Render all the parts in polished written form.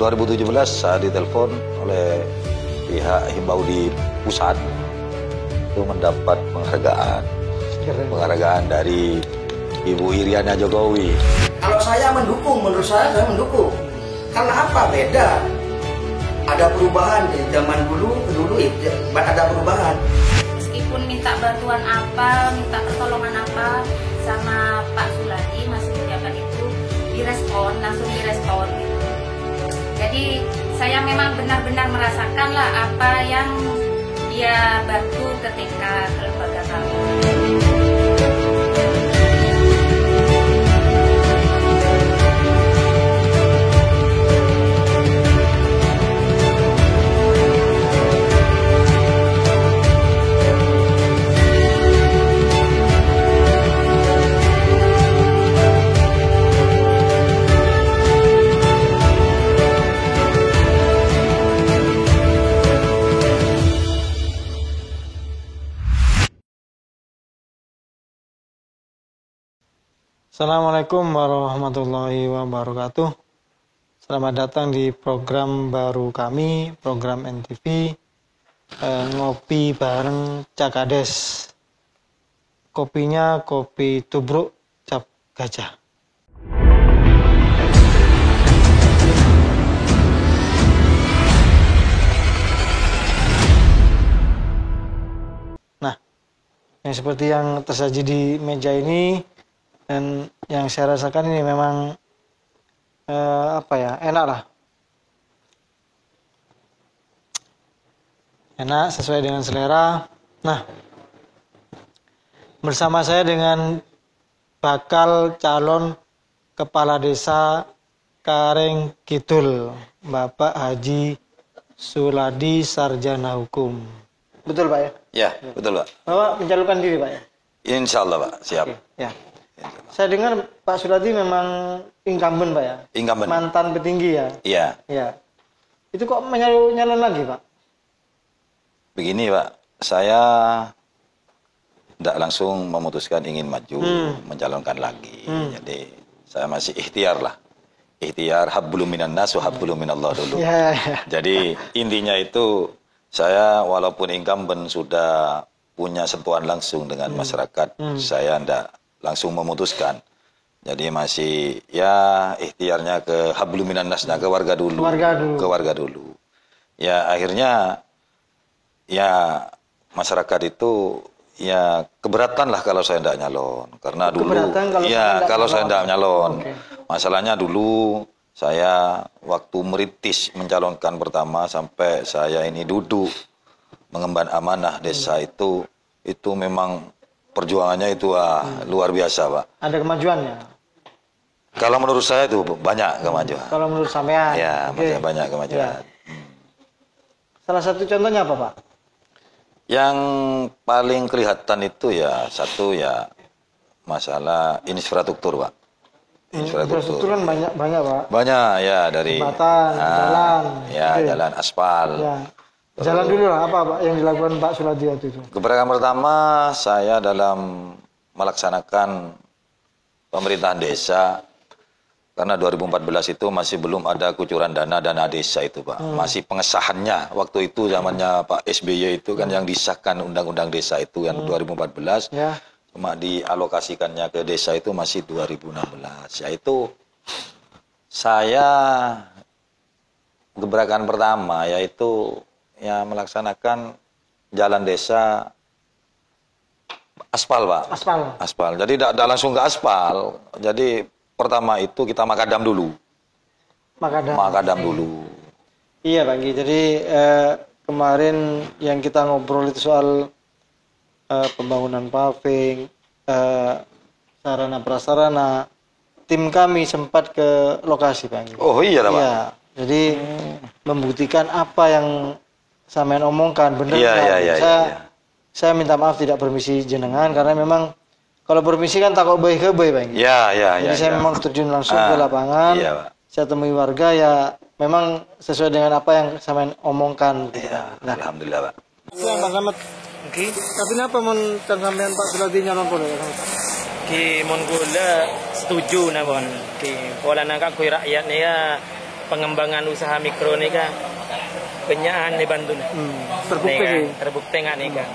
2017 saya ditelepon oleh pihak himbau di pusat itu mendapat penghargaan dari Ibu Iriana Jokowi. Kalau saya mendukung, menurut saya mendukung. Karena apa? Beda. Ada perubahan dari zaman dulu ke dulu itu ada perubahan. Meskipun minta bantuan apa, minta pertolongan apa sama Pak Suladi, Mas Mulyakan itu langsung direspon gitu. Jadi saya memang benar-benar merasakan lah apa yang dia bantu ketika ke lembaga kami. Assalamualaikum warahmatullahi wabarakatuh. Selamat datang di program baru kami, program NTV Ngopi Bareng Cakades. Kopinya kopi tubruk cap gajah. Nah, yang seperti yang tersaji di meja ini dan yang saya rasakan ini memang enak lah, enak sesuai dengan selera. Nah, bersama saya dengan bakal calon kepala desa Kareng Kidul, Bapak Haji Suladi Sarjana Hukum. Betul Pak ya? Ya, betul Pak. Bapak mencalonkan diri Pak ya? Insya Allah Pak, siap. Oke, ya. Saya dengar Pak Suladi memang incumbent Pak ya? Incumbent. Mantan petinggi ya? Iya. Ya. Itu kok nyalon lagi Pak? Begini Pak, saya tidak langsung memutuskan ingin maju, mencalonkan lagi. Jadi saya masih ikhtiar lah. Ikhtiar hablum minan nas wa hablum minallah dulu. Ya. Jadi intinya itu saya walaupun incumbent sudah punya sentuhan langsung dengan masyarakat, saya tidak langsung memutuskan. Jadi masih ya ikhtiarnya ke hablum minan nas, ke warga dulu. Ke warga dulu. Ya akhirnya ya masyarakat itu ya keberatan lah kalau saya tidak nyalon. Karena dulu kalau saya tidak nyalon. Okay. Masalahnya dulu saya waktu merintis mencalonkan pertama sampai saya ini duduk mengemban amanah desa itu memang perjuangannya itu luar biasa Pak. Ada kemajuannya? Kalau menurut saya itu banyak kemajuan. Kalau menurut sampean? Ya, okay. Banyak kemajuan. Ya. Salah satu contohnya apa Pak? Yang paling kelihatan itu ya satu ya masalah infrastruktur Pak. Infrastruktur kan banyak Pak. Banyak ya dari jembatan, jalan. Ya, jalan aspal. Ya. Jalan dulu lah apa Pak yang dilakukan Pak Suladi waktu itu? Keberagaman pertama saya dalam melaksanakan pemerintahan desa karena 2014 itu masih belum ada kucuran dana desa itu Pak. Masih pengesahannya waktu itu zamannya Pak SBY itu kan yang disahkan undang-undang desa itu yang 2014. Ya. Cuma dialokasikannya ke desa itu masih 2016. Yaitu saya gebrakan pertama yaitu ya melaksanakan jalan desa aspal Pak. Aspal. Jadi tidak langsung ke aspal. Jadi pertama itu kita makadam dulu. Makadam dulu. Iya Pak Gi. Jadi kemarin yang kita ngobrol itu soal pembangunan paving, sarana prasarana. Tim kami sempat ke lokasi Pak Gi. Oh iya Pak. Iya. Jadi membuktikan apa yang sampean omongkan benar. Saya minta maaf tidak permisi jenengan karena memang kalau permisi kan takut baik ke baik Pak. Jadi saya memang terjun langsung ke lapangan. Iya, Pak. Saya temui warga ya memang sesuai dengan apa yang sampean omongkan. Iya, nah, alhamdulillah Pak. Pak Selamat. Okay. Tapi kenapa mon sampean Pak Suladi nyalon pun ya Pak? Ki mon kula setuju na bon. Ki pola nak aku rakyat ni ya pengembangan usaha mikro nih kan penyaan di Bantul. Terbukti nggak nih kan?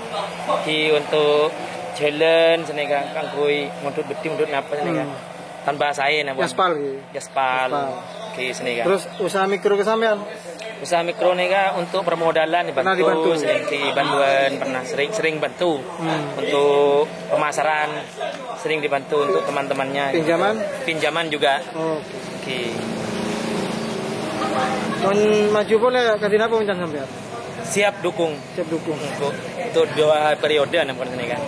Ki untuk challenge nih kan, kangkui untuk beti untuk apa nih kan? Tanpa saya nama. Jaspal. Ki sini kan. Terus usaha mikro kesampean? Usaha mikro nih kan untuk permodalan dibantu, sering dibantuan, pernah sering bantu untuk pemasaran, sering dibantu untuk teman-temannya. Pinjaman juga. Oke. Maju boleh kasih apa minta sampean? Siap dukung untuk 2 periode nampak sini kan.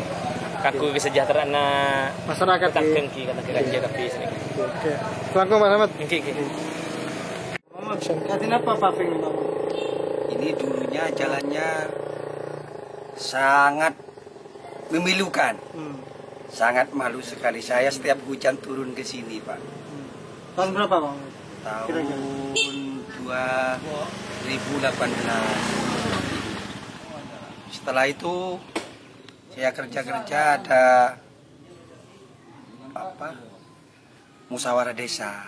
Kaku kesejahteraan masyarakat kaki kata kerja tapi sini. Oke. Assalamualaikum Pak Ahmad. Kasih apa Pak Feng? Ini dulunya jalannya sangat memilukan. Sangat malu sekali. Saya setiap hujan turun ke sini, Pak. Tahun berapa, Bang? Tahun 2018. Setelah itu saya kerja ada musyawarah desa.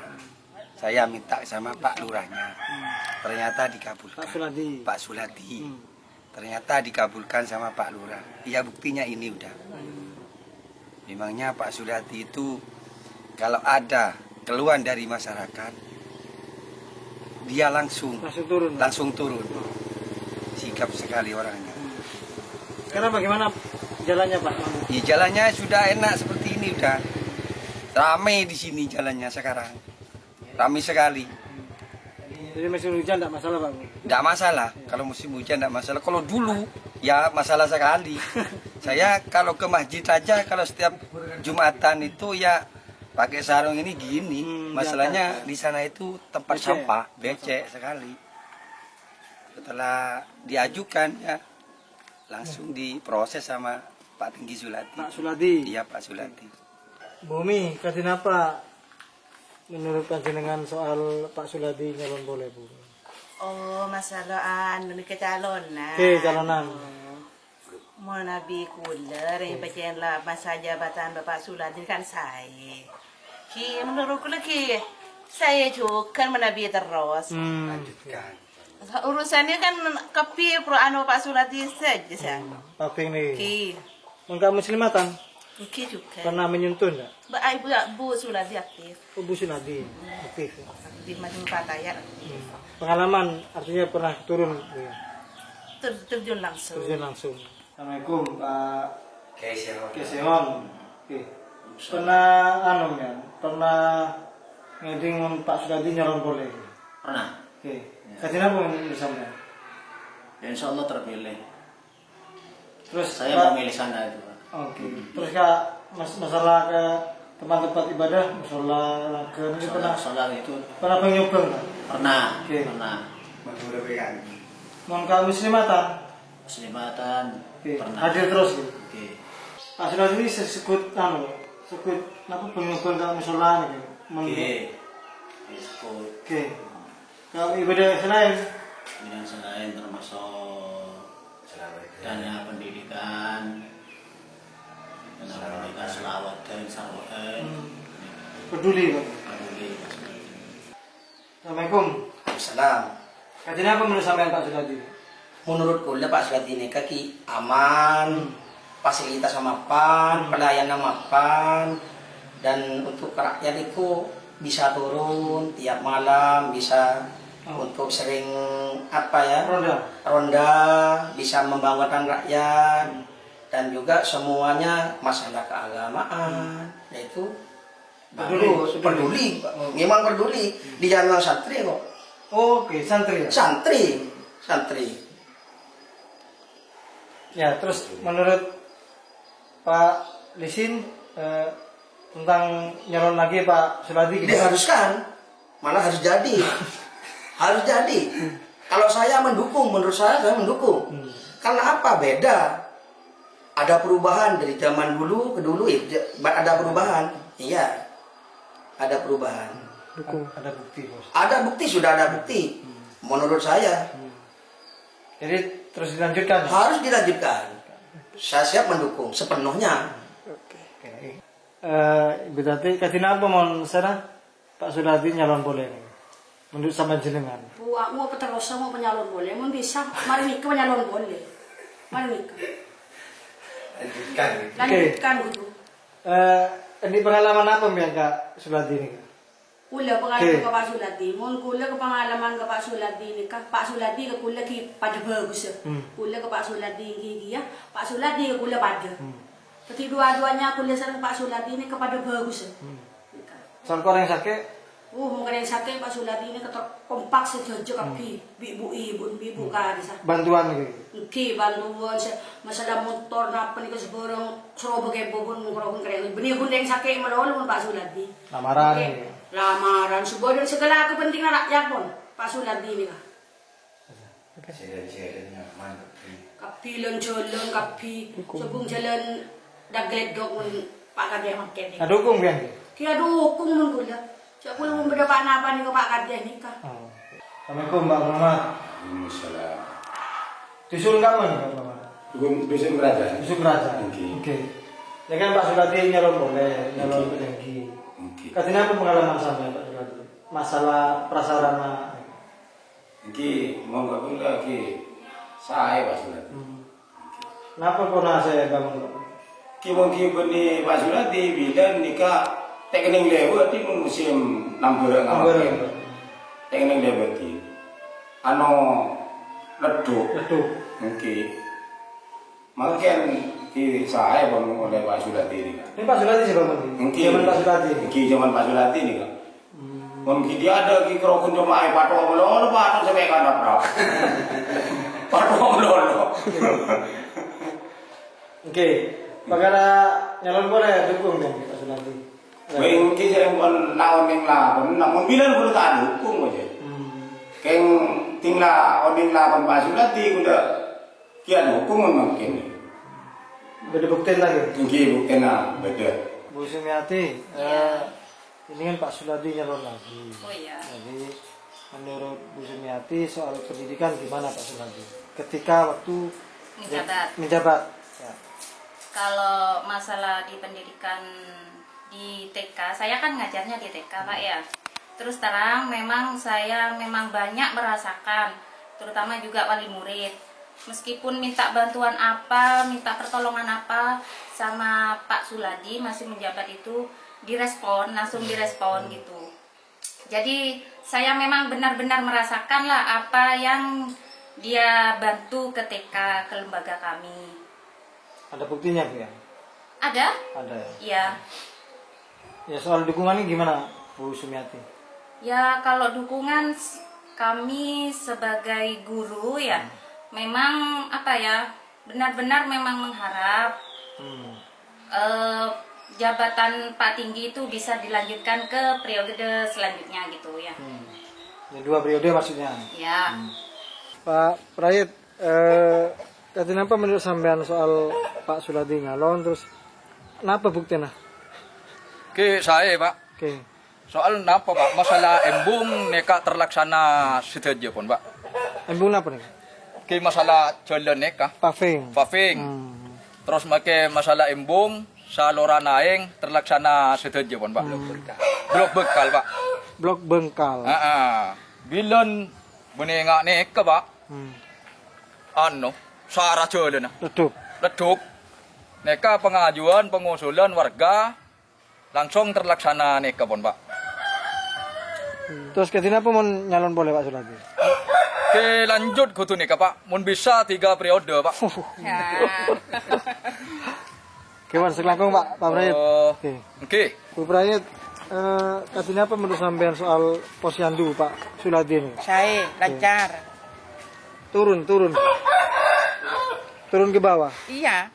Saya minta sama Pak Lurahnya, ternyata dikabulkan. Pak Suladi. Ternyata dikabulkan sama Pak Lurah. Ya buktinya ini udah. Memangnya Pak Suladi itu kalau ada keluhan dari masyarakat, dia langsung turun. Sigap sekali orangnya. Sekarang bagaimana jalannya Pak? Ya, jalannya sudah enak seperti ini udah. Ramai di sini jalannya sekarang. Ramai sekali. Jadi musim hujan tidak masalah Pak? Tidak masalah. Kalau musim hujan tidak masalah. Kalau dulu ya masalah sekali. Saya kalau ke masjid aja kalau setiap Jumatan itu ya pakai sarung ini gini. Masalahnya di sana itu tempat sampah, becek sekali. Setelah diajukan ya langsung diproses sama Pak Tinggi Suladi. Pak Suladi. Iya Pak Suladi. Bumi, kasih apa? Menurut panjenengan soal Pak Suladi nyalon boleh Bu? Oh masalah kecalonan. Calonan. Mau nabi kuler yang bagian lah masa jabatan Bapak Suladi kan saya. Menurutku lagi saya juga kan menabi terus. Lanjutkan. Urusannya kan kepi pro Pak Suladi saja sih. Tapi ini. Enggak muslimatan? Juga. Pernah menyentuh enggak? Bu Suladi aktif. Bu Suladi aktif. Di Majung Patayat. Pengalaman artinya pernah turun ya. Terjun langsung. Assalamualaikum Pak Keseon. Pernah ngeding Pak Suladi nyalon boleh? Pernah. Kasih apa misalnya? Insya Allah terpilih. Terus saya memilih sana itu. Oke. Terus Kak masalah ke tempat-tempat ibadah, musola ke ini pernah itu pernah nyoba nggak? Pernah. Mau ke muslimatan pernah. Hadir terus gitu. Pak Suladi ini sekut apa penyoba ke musola gitu. Oke. Kalau ibadah selain termasuk dana pendidikan, selawat dan sarwaan. Peduli Pak. Assalamualaikum. Waalaikumsalam. Katanya apa menurut sampean Pak Suladi? Menurutku Pak Suladi ini kaki aman, fasilitas mapan, pelayanan mapan, dan untuk rakyat itu bisa turun tiap malam, bisa untuk sering ronda, bisa membangunkan rakyat, dan juga semuanya masalah keagamaan, yaitu peduli, memang peduli di jalan santri kok. Oke, santri. Ya, terus menurut Pak Lisin tentang nyalon lagi Pak Suladi diharuskan, malah harus jadi. Harus jadi. Kalau saya mendukung, menurut saya mendukung. Karena apa? Beda. Ada perubahan dari zaman dulu ke dulu, ada perubahan. Iya. Ada perubahan. Ada bukti, Bos. Ada bukti, sudah ada bukti. Menurut saya. Jadi terus dilanjutkan. Harus dilanjutkan. Saya siap mendukung sepenuhnya. Berarti kasih apa mau sana Pak Suladi nyalon boleh? Menurut sama jenengan. Mau terus mau penyalon boleh, mau bisa, mari nikah penyalon boleh, mari nikah. Lanjutkan gitu. Ini pengalaman apa yang Kak Suladi ini? Kula pengalaman ke Pak Suladi, mohon kula ke pengalaman ke Pak Suladi ini kah? Pak Suladi ke kula ki pada bagus ya. Kula ke Pak Suladi gigi ya, Pak Suladi ke kula pada. Tapi dua-duanya kula sering Pak Suladi ini kepada bagus ya. Soal koreng sakit? Mungkin yang sakit Pak Suladi ini kompak sejojo kapi, ibu kan desa. Bantuan gitu. Ki bantuan masalah motor napa nih keseborong serobo kayak bobon mengkorong keren. Benih pun yang sakit melolong Pak Suladi. Lamaran. Lamaran sebuah dan segala kepentingan rakyat pun Pak Suladi ini kah. Kapi loncolong kapi sebung jalan dagledok pun Pak Kadeh makin. Dukung kan? Kia dukung mun kula. Cak kula mun beda apa nih ke Pak Kadeh nikah. Assalamualaikum Mbak Muhammad. Waalaikumsalam. Dusun kapan Mbak Muhammad? Dusun kerajaan. Dusun kerajaan. Oke. Ya kan Pak Suladi nyalon boleh, nyalon pedengki. Katanya apa pengalaman sampai Pak Suladi? Masalah prasarana. Iki monggo kula iki sae Pak Suladi. Kenapa kok saya bangun? Ki mungkin beni Pak Suladi bidan nikah teknik lewat di musim nambur ngapain. Teknik lewat ki. Leduk. Mungkin. Makin ki sae bangun oleh Pak Suladi ini. Ini Pak Suladi siapa Bang? Zaman Pak Suladi. Ki zaman Pak Suladi ini kan. Mungkin dia ada ki kerokun cuma ai patok melolo patok sampai kandap ra. Patok melolo. Oke. Bagara nyalon boleh dukung kan Pak Suladi. Wing ki yang pun lawan yang lawan, namun bilang boleh tak dukung aja. Keng tinggal orang lawan Pak Suladi udah kia dukung mungkin. Beda bukti lagi. Tinggi bukti beda. Bu Sumiati, ini kan Pak Suladi nyalon lagi. Oh iya. Jadi menurut Bu Sumiati soal pendidikan gimana Pak Suladi? Ketika waktu menjabat. Ya. Kalau masalah di pendidikan di TK, saya kan ngajarnya di TK Pak ya. Terus terang memang saya banyak merasakan, terutama juga wali murid. Meskipun minta bantuan apa, minta pertolongan apa sama Pak Suladi masih menjabat itu langsung direspon gitu. Jadi saya memang benar-benar merasakan lah apa yang dia bantu ke TK, ke lembaga kami. Ada buktinya Bu ya? Ada? Ada ya? Iya. Ya soal dukungannya gimana Bu Sumiati? Ya kalau dukungan kami sebagai guru ya memang apa ya benar-benar memang mengharap jabatan Pak Tinggi itu bisa dilanjutkan ke periode selanjutnya gitu ya. Ya 2 periode maksudnya? Ya. Pak Prayit, katanya apa menurut sampean soal Pak Suladi nyalon terus kenapa buktinya? Oke, saya Pak. Oke. Soal kenapa Pak? Masalah embung neka terlaksana setuju pun Pak. Embung apa nih? Oke, masalah jalan neka. Paving. Terus make masalah embung saluran aing terlaksana setuju pun Pak. Blok bekal Pak. Blok bengkal. Bilen benengak neka Pak. Sarah jalan. Leduk. Neka pengajuan pengusulan warga langsung terlaksana neka pun Pak. Terus ketina apa mau nyalon boleh Pak Suladi? Oke lanjut kutu neka Pak. Mun bisa 3 periode Pak. Gimana selangkung Pak Prayit? Oke. Bu Prayit, katanya apa menurut sampean soal posyandu Pak Suladi ini? Saya lancar. Turun ke bawah. Iya.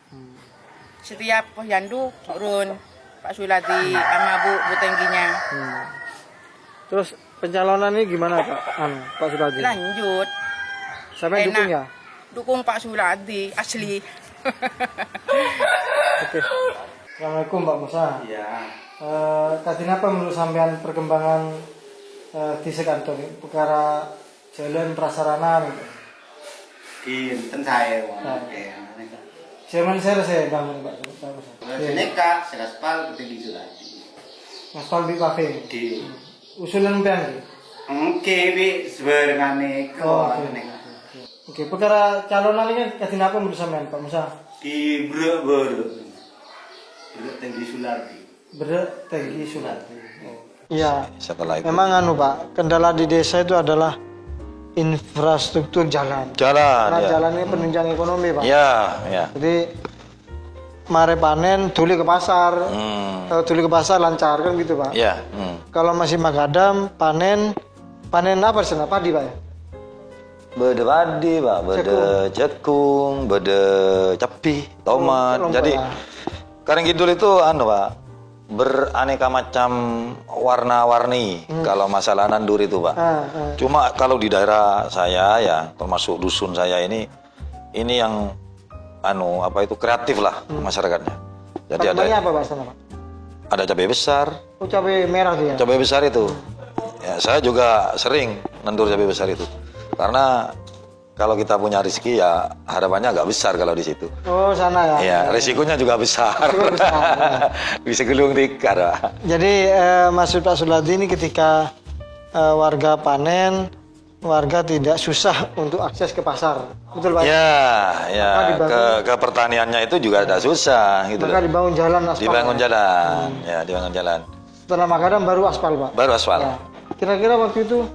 Setiap posyandu turun Pak Suladi sama Bu Tengginya. Terus pencalonan ini gimana Pak Suladi? Lanjut. Sampai dukung ya? Dukung Pak Suladi asli. Oke. Assalamualaikum Pak Musa. Iya. Katanya apa menurut sampean perkembangan di sekantor perkara jalan prasarana gitu? Kinten saya. Zaman saya bangun Pak Musa. Neka seraspal ketinggi Suladi. Aspal di paving. Di usulan pian iki? Oke, sebenarnya Oke, perkara calonan ini kan apa menurut sampean Pak Musa? Di Brebes Tenggi Sulati. Iya. Memang Pak, kendala di desa itu adalah infrastruktur jalan. Karena jalan ini penunjang ekonomi Pak. Iya. Jadi mare panen, tuli ke pasar. Kalau tuli ke pasar lancar kan gitu Pak. Iya. Kalau masih Magadam panen apa sih? Padi Pak ya? Bede padi Pak, bede cekung, bede cepi, tomat. Jadi Karing Kidul itu Pak, beraneka macam warna-warni kalau masalah nandur itu Pak. Cuma kalau di daerah saya ya, termasuk dusun saya ini yang kreatif lah masyarakatnya. Jadi ada apa Pak sana Pak? Ada cabai besar. Oh, cabai merah tuh ya? Cabai besar itu. Ya, saya juga sering nandur cabai besar itu. Karena kalau kita punya rezeki ya harapannya agak besar kalau di situ. Oh, sana ya. Ya, risikonya juga besar. Bisa gulung tikar, Pak. Jadi maksud Pak Suladi ini ketika warga panen, warga tidak susah untuk akses ke pasar. Betul Pak? Ya. Ke pertaniannya itu juga tidak susah gitu. Maka dibangun jalan aspal. Dibangun jalan. Setelah Magadam baru aspal Pak. Baru aspal. Ya. Kira-kira waktu itu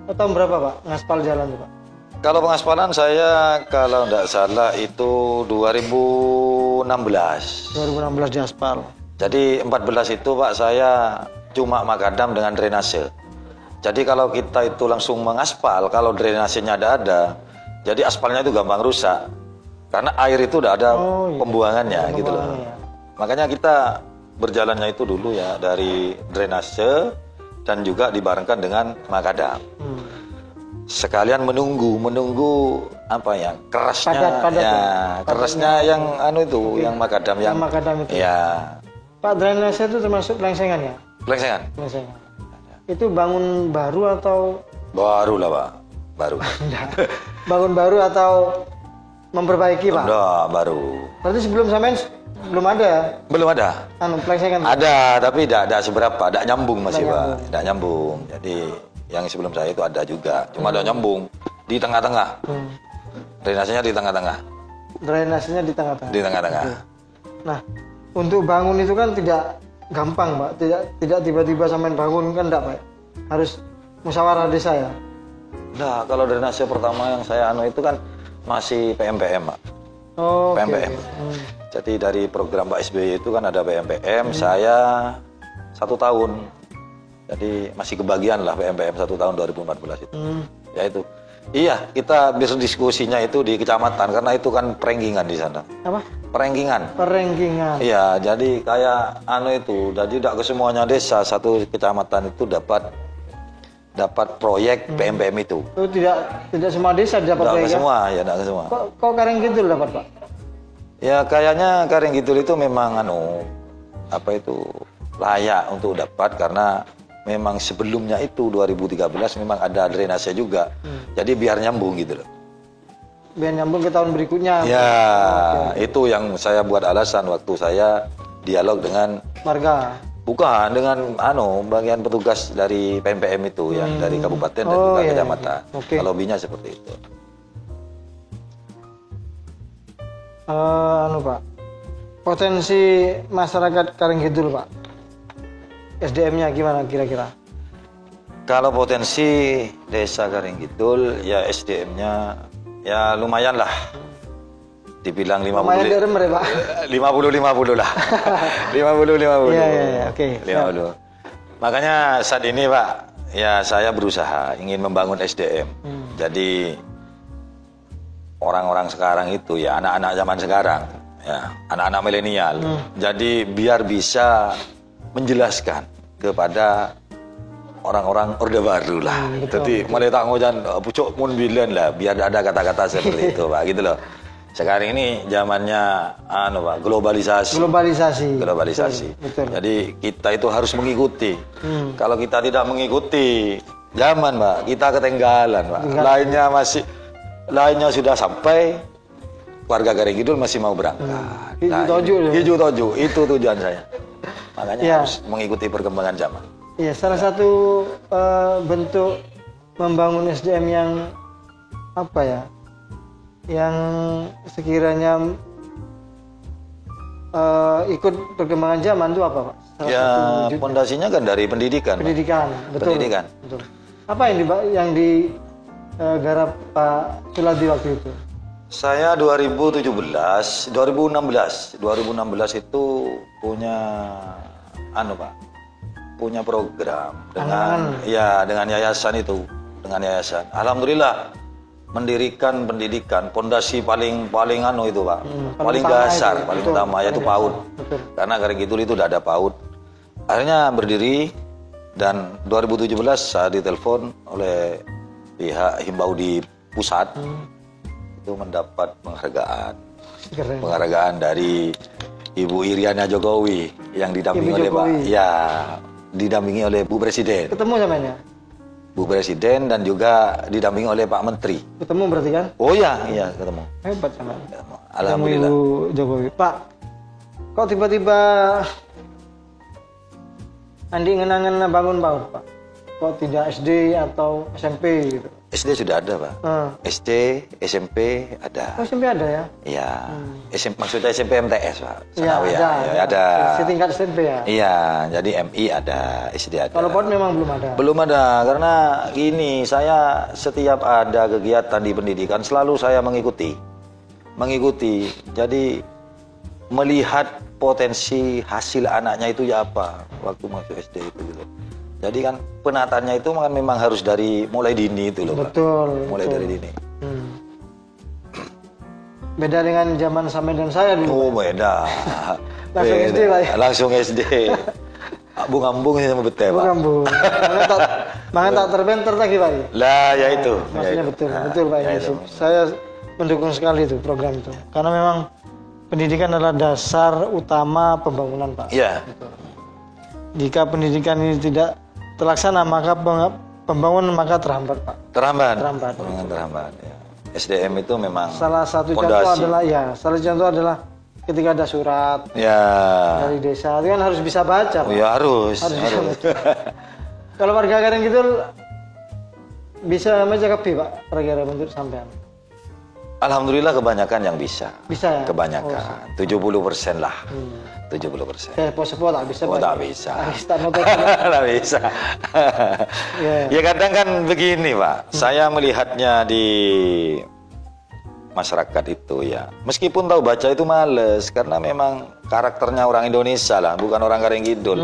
tahun berapa Pak ngaspal jalan tuh Pak? Kalau pengaspalan saya kalau tidak salah itu 2016. 2016 diaspal. Jadi 14 itu Pak saya cuma Magadam dengan drainase. Jadi kalau kita itu langsung mengaspal, kalau drainasenya ada, jadi aspalnya itu gampang rusak. Karena air itu udah ada pembuangannya gitu loh. Makanya kita berjalannya itu dulu ya dari drainase dan juga dibarengkan dengan Magadam. Sekalian menunggu apa ya kerasnya kerasnya yang yang Magadam yang Magadam itu. Ya. Pak, drainase itu termasuk pelengsengan ya? Pelengsengan. Itu bangun baru atau baru lah Pak, baru. Bangun baru atau memperbaiki Pak? Udah baru. Berarti sebelum sampean belum ada? Belum ada. Pelengsengan? Ada, tapi tidak seberapa, tidak nyambung masih Pak, tidak nyambung. Jadi yang sebelum saya itu ada juga, cuma ada nyambung di tengah-tengah. Drainasenya di tengah-tengah. Drainasenya di tengah-tengah. Di tengah-tengah. Nah, untuk bangun itu kan tidak gampang Pak, tidak tiba-tiba sampean bangun kan enggak Pak. Harus musyawarah desa ya. Nah, kalau drainase pertama yang saya itu kan masih PMPM Pak. Oh, PMPM. Jadi dari program Pak SBY itu kan ada PMPM, saya 1 tahun. Jadi masih kebagian lah PMPM 1 tahun 2014 itu. Ya itu. Iya, kita berdiskusinya itu di kecamatan karena itu kan perenggingan di sana. Apa? Perenggingan. Iya, jadi kayak itu, jadi tidak ke semuanya desa satu kecamatan itu dapat proyek PMPM itu. Oh, tidak semua desa dapat proyek. Tidak ke semua. Kok Karing Kidul dapat Pak? Ya kayaknya Karing Kidul itu memang layak untuk dapat karena memang sebelumnya itu 2013 memang ada drainase juga. Jadi biar nyambung gitu loh. Biar nyambung ke tahun berikutnya. Ya, itu yang saya buat alasan waktu saya dialog dengan warga. Bukan, dengan bagian petugas dari PMPM itu yang dari kabupaten dan juga kecamatan. Lobbynya seperti itu. Pak. Potensi masyarakat Karing Kidul Pak. SDM-nya gimana kira-kira? Kalau potensi desa Karing Kidul ya SDM-nya ya lumayan lah. Dibilang 50. Lumayan deremer ya Pak? 50 lah. 50. Iya, oke. 50. Makanya saat ini Pak, ya saya berusaha ingin membangun SDM. Jadi orang-orang sekarang itu ya anak-anak zaman sekarang, ya anak-anak milenial. Jadi biar bisa menjelaskan kepada orang-orang Orde Baru lah. Jadi mulai tak ngojan pucuk mun bilen lah, biar ada kata-kata seperti itu Pak, gitu loh. Sekarang ini zamannya Pak, globalisasi. Betul. Jadi kita itu harus mengikuti. Kalau kita tidak mengikuti zaman Pak, kita ketinggalan Pak. Lainnya sudah sampai, warga Karing Kidul masih mau berangkat. Hiju toju itu tujuan saya. Makanya harus mengikuti perkembangan zaman. Iya, salah satu bentuk membangun SDM yang apa ya, yang sekiranya ikut perkembangan zaman itu apa, Pak? Pondasinya kan dari pendidikan. Pendidikan, betul. Pendidikan. Betul. Apa yang digarap Pak Suladi waktu itu? Saya 2016 itu punya Pak. Punya program dengan yayasan itu, dengan yayasan. Alhamdulillah mendirikan pendidikan pondasi paling itu Pak. Paling dasar, paling utama yaitu PAUD. Betul. Karena Gareng-Kidul itu tidak ada PAUD. Akhirnya berdiri dan 2017 saya ditelepon oleh pihak himbau di pusat itu mendapat penghargaan dari Ibu Iriana Jokowi yang didampingi oleh Pak, didampingi oleh Bu Presiden. Ketemu samanya? Bu Presiden dan juga didampingi oleh Pak Menteri. Ketemu berarti kan? Oh iya ketemu. Hebat sama. Alhamdulillah. Ibu Jokowi. Pak, kok tiba-tiba Andi ngenangan bangun PAUD, Pak? Kok tidak SD atau SMP gitu? SD sudah ada, Pak. SD, SMP ada. Oh, SMP ada ya? Iya. Maksudnya SMP MTS, Pak. Iya, ada. Setingkat SMP ya? Iya, jadi MI ada, SD ada. Kalau PAUD memang belum ada? Belum ada, karena gini, saya setiap ada kegiatan di pendidikan selalu saya mengikuti. Jadi melihat potensi hasil anaknya itu ya apa waktu masuk SD itu gitu. Jadi kan penataannya itu memang harus mulai dini itu loh, betul, Pak. Mulai dari dini. Beda dengan zaman sampai dan saya dulu. Oh, beda. Langsung SD Pak ya? Langsung SD. Ambung-ambung sama betul, Pak. Ambung. Mangan tak terbenter lagi, Pak. Lah, ya itu. Maksudnya betul Pak. Ya, saya mendukung sekali itu program itu. Karena memang pendidikan adalah dasar utama pembangunan, Pak. Iya. Jika pendidikan ini tidak terlaksana, maka pembangunan terhambat, Pak. Terhambat. Ya. SDM itu memang salah satu fondasi. Contoh adalah ketika ada surat dari desa, itu kan harus bisa baca, Pak. Oh, ya harus. Kalau warga Gareng-Kidul bisa baca kopi, Pak, kira-kira menurut sampean? Alhamdulillah kebanyakan yang bisa. Bisa ya? Kebanyakan. 70% lah. 70%. Sepo tak bisa. Tak bisa. Tak bisa. Ya kadang kan begini, Pak. Saya melihatnya di masyarakat itu ya. Meskipun tahu baca itu males karena memang karakternya orang Indonesia lah, bukan orang Gareng-Kidul.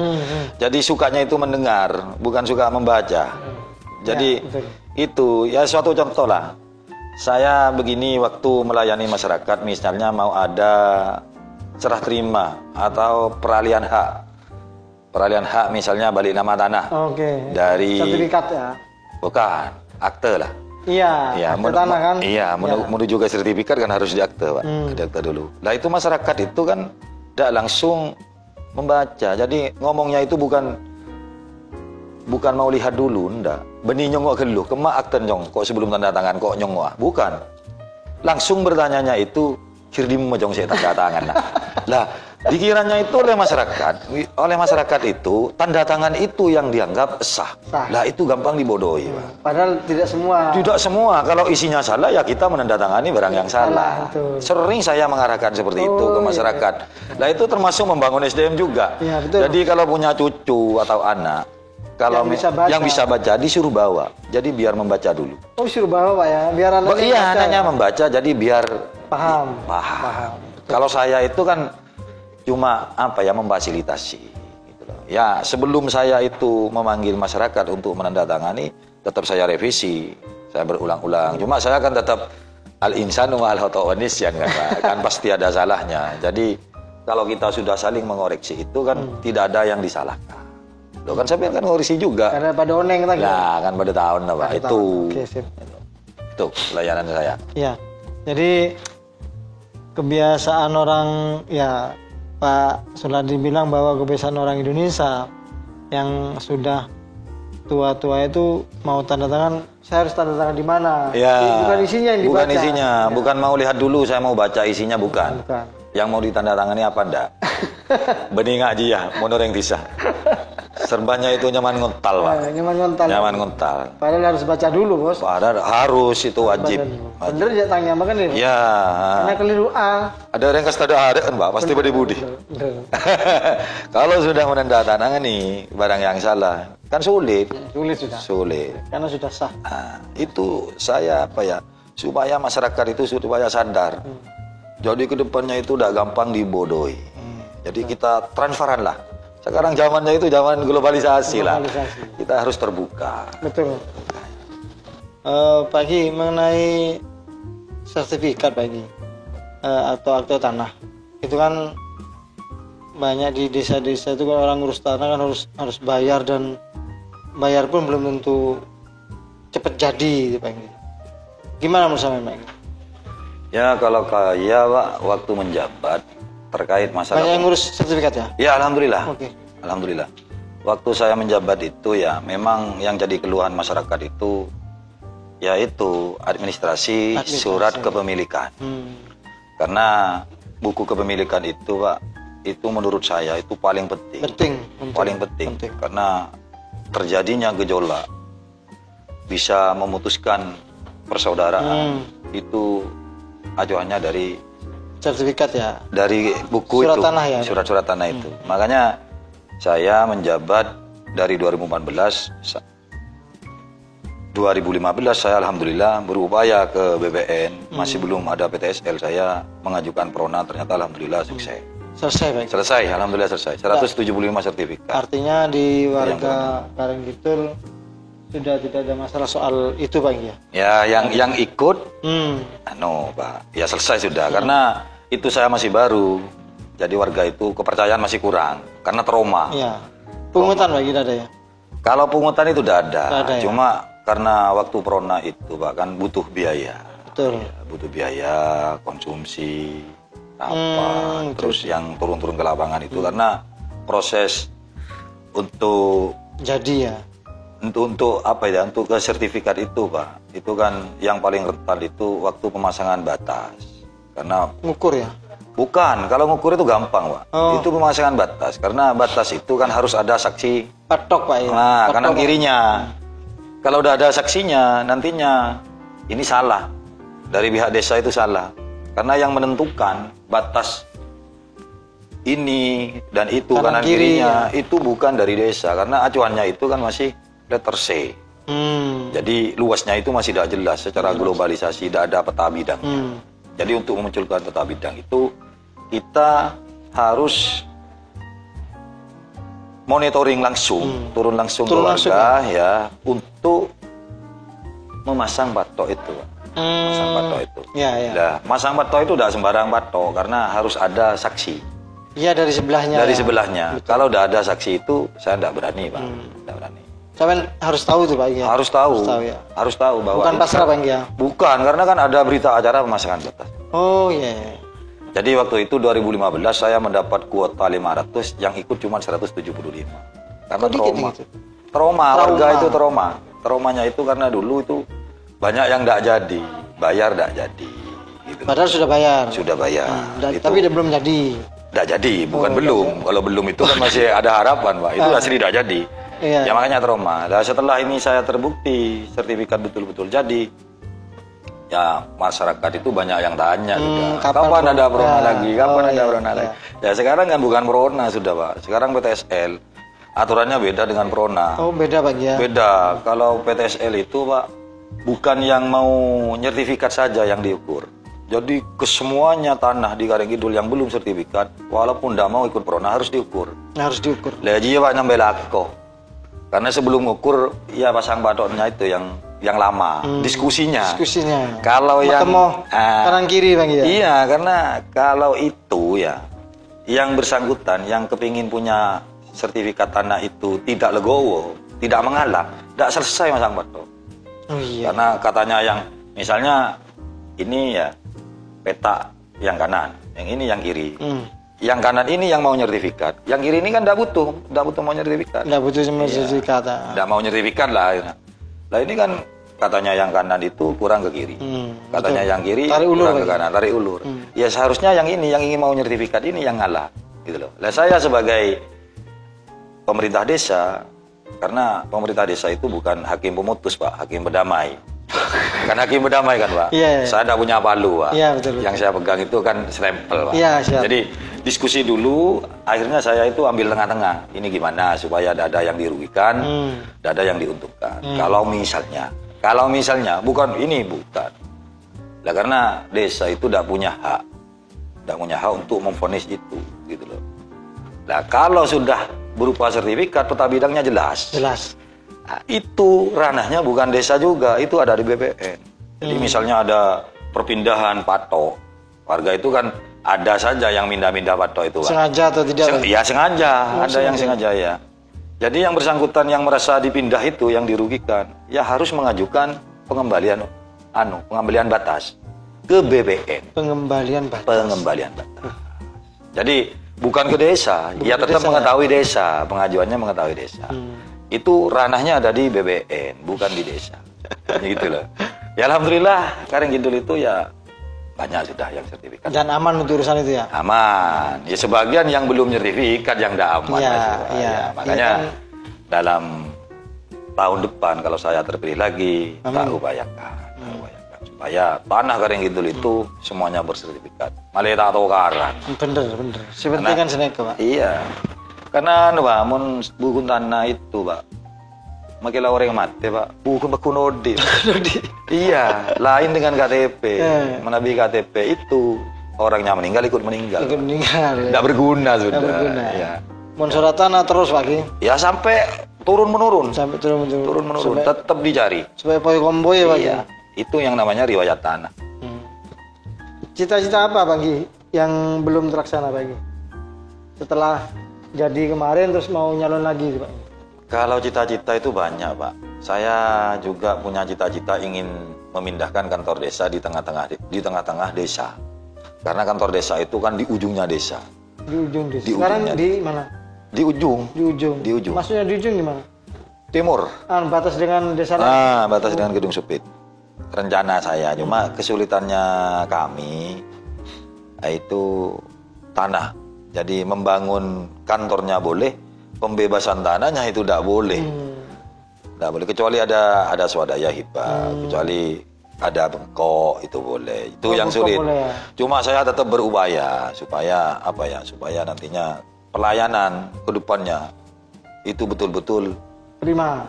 Jadi sukanya itu mendengar, bukan suka membaca. Jadi itu ya suatu contoh lah. Saya begini waktu melayani masyarakat, misalnya mau ada serah terima atau peralihan hak misalnya balik nama tanah. Dari sertifikat ya? Bukan, akte lah. Iya, akte tanah kan? Iya, menuju ke sertifikat kan harus diakte, Pak. Diakte dulu. Nah itu masyarakat itu kan tidak langsung membaca. Jadi ngomongnya itu bukan mau lihat dulu, ndak. Beni nyongok geluh, kemak akten nyong, kok sebelum tanda tangan kok nyongok. Bukan. Langsung bertanyanya itu, kirdimu majong saya tanda tangan. Lah, dikiranya itu oleh masyarakat itu tanda tangan itu yang dianggap sah. Lah itu gampang dibodohi, Pak. Padahal tidak semua. Tidak semua. Kalau isinya salah ya kita menandatangani barang yang salah. Sering saya mengarahkan seperti itu ke masyarakat. Nah itu termasuk membangun SDM juga. Ya, betul. Jadi kalau punya cucu atau anak, kalau yang bisa baca disuruh bawa. Jadi biar membaca dulu. Oh, suruh bawa, Pak ya. Biar anaknya anaknya membaca jadi biar paham. Kalau saya itu kan cuma memfasilitasi gitu loh. Ya, sebelum saya itu memanggil masyarakat untuk menandatangani, tetap saya revisi. Saya berulang-ulang. Cuma saya kan tetap al-insanu ma'al khata'u nisyan kan pasti ada salahnya. Jadi kalau kita sudah saling mengoreksi itu kan tidak ada yang disalahkan. Loh kan saya kan ngoreksi juga. Karena pada oneng lagi. Nah, kan pada tahun lah, Pak. Itu. Itu pelayanan saya. Ya. Jadi kebiasaan orang ya Pak Suladi bilang bahwa kebiasaan orang Indonesia yang sudah tua-tua itu mau tanda tangan, saya harus tanda tangan di mana? Ya. Bukan isinya yang dibaca. Bukan isinya, bukan mau lihat dulu saya mau baca isinya bukan. Yang mau ditandatangani apa ndak? Bening aja ya, menurut yang bisa. Serbannya itu nyaman ngontal, Pak. Nyaman ngontal. Nyaman ngontal. Padahal harus baca dulu, Bos. Padahal harus, itu wajib. Bener ya tanya makan ini. Ya. Karena keliru A. Ada orang kasih ada kan, Pak, pasti budi budi. Kalau sudah menandatangani barang yang salah, kan sulit. Sulit sudah. Sulit. Karena sudah sah. Nah, itu saya supaya masyarakat itu supaya sadar. Jadi kedepannya itu udah gampang dibodohi. Jadi kita transparan lah. Sekarang zamannya itu zaman globalisasi lah. Kita harus terbuka. Betul. Pagi mengenai sertifikat pagi atau akte tanah, itu kan banyak di desa-desa itu kan orang ngurus tanah kan harus bayar, dan bayar pun belum tentu cepet jadi, Pak. Gimana menurut saya, Pak? Ya kalau kaya, Pak, waktu menjabat terkait masalah banyak yang ngurus sertifikat ya? Ya, alhamdulillah. Oke. Alhamdulillah. Waktu saya menjabat itu ya memang yang jadi keluhan masyarakat itu yaitu administrasi surat kepemilikan. Karena buku kepemilikan itu, Pak, itu menurut saya itu paling penting. Paling penting. Karena terjadinya gejolak bisa memutuskan persaudaraan itu acuannya dari sertifikat ya, dari buku surat itu, tanah ya, surat-surat tanah itu. Makanya saya menjabat dari 2014, 2015 saya alhamdulillah berupaya ke BPN, masih belum ada PTSL, saya mengajukan Prona, ternyata alhamdulillah sukses. Selesai, Pak? Selesai, alhamdulillah selesai. 175 sertifikat. Artinya di warga Karangkidul sudah tidak ada masalah soal itu, Pak ya? Ya, yang ikut, Pak, ya selesai sudah. Karena itu saya masih baru, jadi warga itu kepercayaan masih kurang, karena trauma. Iya. Pungutan, Pak, tidak ada ya? Kalau pungutan itu tidak ada, ya? Cuma karena waktu Prona itu, Pak, kan butuh biaya. Betul. Ya, butuh biaya, konsumsi, rapat, terus yang turun-turun ke lapangan itu, karena proses untuk jadi ya. Untuk ke sertifikat itu, Pak, itu kan yang paling rentan itu waktu pemasangan batas. Karena ngukur ya? Bukan, kalau ngukur itu gampang, Pak. Itu pemasangan batas, karena batas itu kan harus ada saksi patok, Pak ya. Nah, kanan kirinya. Kalau udah ada saksinya, nantinya ini salah. Dari pihak desa itu salah. Karena yang menentukan batas ini dan itu kanan kirinya itu bukan dari desa, karena acuannya itu kan masih letter C. Jadi luasnya itu masih tidak jelas secara globalisasi, tidak ada peta bidang. Jadi untuk memunculkan peta bidang itu kita harus monitoring langsung, turun langsung ke warga ya untuk memasang batok itu. Masang batok itu. Nah, masang batok itu tidak sembarang batok, karena harus ada saksi. Iya, dari sebelahnya. Dari sebelahnya. Kalau tidak ada saksi itu saya tidak berani, Pak. Tidak berani. Sampai harus tahu tuh, Pak ya. Harus tahu. Ya. Harus tahu bahwa bukan pasrah, Pak ya. Bukan, karena kan ada berita acara pemasangan batas. Oh iya. Jadi waktu itu 2015 saya mendapat kuota 500, yang ikut cuma 175. Karena trauma, warga itu trauma. Traumanya itu karena dulu itu banyak yang tidak jadi, bayar tidak jadi. Gitu. Padahal sudah bayar. Sudah bayar. Tapi belum jadi. Tidak jadi, bukan belum. Kalau belum itu kan masih ada harapan, Pak. Itu asli tidak jadi. Iya. Ya makanya trauma. Nah, setelah ini saya terbukti sertifikat betul-betul jadi. Ya masyarakat itu banyak yang tanya sudah. Kapan ada Prona lagi? Kapan ada Prona lagi? Ya sekarang kan bukan Prona sudah, Pak. Sekarang PTSL. Aturannya beda dengan Prona. Oh beda, Pak ya. Beda. Kalau PTSL itu, Pak, bukan yang mau nyertifikat saja yang diukur. Jadi kesemuanya tanah di Karangkidul yang belum sertifikat, walaupun tidak mau ikut Prona harus diukur. Harus diukur. Lagi Pak nyampe lako. Karena sebelum ngukur ya pasang batoknya itu yang lama, diskusinya. Kalau yang kanan kiri, Bang ya. Iya, karena kalau itu ya yang bersangkutan yang kepingin punya sertifikat tanah itu tidak legowo, tidak mengalah, tidak selesai masang batok. Oh iya. Karena katanya yang misalnya ini ya peta yang kanan, yang ini yang kiri. Yang kanan ini yang mau nyertifikat, yang kiri ini kan tidak butuh mau nyertifikat. Tidak butuh sertifikat. Tidak mau nyertifikat lah. Lah ini kan katanya yang kanan itu kurang ke kiri, katanya yang kiri kurang ke kanan, tarik ulur. Ya seharusnya yang ini yang ingin mau nyertifikat ini yang ngalah, gitu loh. Lah saya sebagai pemerintah desa, karena pemerintah desa itu bukan hakim pemutus Pak, hakim berdamai. Kan hakim berdamai kan Pak. Iya. Saya tidak punya palu Pak. Iya, betul. Yang saya pegang itu kan stempel Pak. Iya, siap. Jadi diskusi dulu, akhirnya saya itu ambil tengah-tengah. Ini gimana supaya tidak ada yang dirugikan, tidak ada yang diuntungkan. Kalau misalnya bukan ini bukan. Lah karena desa itu tidak punya hak untuk memvonis itu, gitu loh. Nah kalau sudah berupa sertifikat peta bidangnya jelas. Nah, itu ranahnya bukan desa juga, itu ada di BPN. Jadi misalnya ada perpindahan patok, warga itu kan ada saja yang mindah-mindah patok itu kan. Sengaja atau tidak? Ya sengaja, ada yang sengaja ya. Jadi yang bersangkutan yang merasa dipindah itu yang dirugikan, ya harus mengajukan pengembalian batas ke BPN. Pengembalian batas. Jadi bukan ke desa, ya tetap mengetahui desa, pengajuannya mengetahui desa. Itu ranahnya ada di BPN, bukan di desa. Gitu loh. Ya alhamdulillah, Karang Kidul itu ya banyak sudah yang sertifikat. Dan aman untuk urusan itu ya? Aman. Ya sebagian yang belum sertifikat yang tidak aman. Ya, makanya dalam tahun depan kalau saya terpilih lagi, tak upayakan. Supaya tanah Karang Kidul itu semuanya bersertifikat. Malah tak tahu karan. Bener. Seperti kan seneka Pak. Iya. Karena Pak, mun buku tanah itu Pak, makilah orang mati Pak, buku nodi. Iya, lain dengan KTP. Menabi KTP itu orangnya meninggal ikut meninggal. Tidak berguna sudah. Iya. Mun surat tanah terus Pak. Ya sampai turun menurun. Tetap dicari. Supaya poin kombo ya Pak. Iya. Itu yang namanya riwayat tanah. Cita-cita apa Pak yang belum terlaksana Pak? Setelah jadi kemarin terus mau nyalon lagi Pak? Kalau cita-cita itu banyak Pak. Saya juga punya cita-cita ingin memindahkan kantor desa di tengah-tengah desa. Karena kantor desa itu kan di ujungnya desa. Di ujung desa. Sekarang di mana? Di ujung. Maksudnya di ujung di mana? Timur. Batas dengan desa lain. Batas dengan Gedung Supit. Rencana saya, cuma kesulitannya kami itu tanah. Jadi membangun kantornya boleh, pembebasan tanahnya itu tidak boleh. Tidak boleh kecuali ada swadaya hibah, kecuali ada bengkok itu boleh. Itu yang sulit. Boleh, ya? Cuma saya tetap berupaya supaya supaya nantinya pelayanan ke depannya itu betul-betul prima